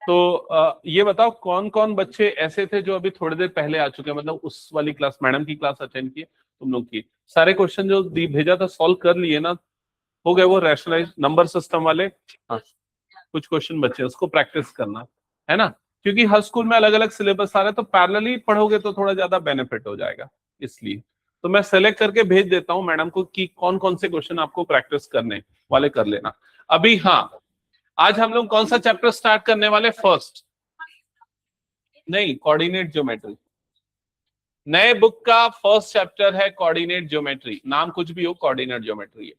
तो ये बताओ कौन कौन बच्चे ऐसे थे जो अभी थोड़ी देर पहले आ चुके हैं, मतलब उस वाली क्लास, मैडम की क्लास अटेंड किए तुम लोग की? सारे क्वेश्चन जो भेजा था सॉल्व कर लिए ना? हो गए वो रैशनलाइज नंबर सिस्टम वाले? हाँ, कुछ क्वेश्चन बचे, उसको प्रैक्टिस करना, है ना? क्योंकि हर स्कूल में अलग अलग सिलेबस आ रहा है, तो पैरेलली पढ़ोगे तो थोड़ा ज्यादा बेनिफिट हो जाएगा, इसलिए तो मैं सेलेक्ट करके भेज देता हूँ मैडम को कि कौन कौन से क्वेश्चन आपको प्रैक्टिस करने वाले कर लेना अभी। हाँ, आज हम लोग कौन सा चैप्टर स्टार्ट करने वाले? फर्स्ट नहीं, कोऑर्डिनेट ज्योमेट्री। नए बुक का फर्स्ट चैप्टर है कोऑर्डिनेट ज्योमेट्री, नाम कुछ भी हो, कोऑर्डिनेट ज्योमेट्री है,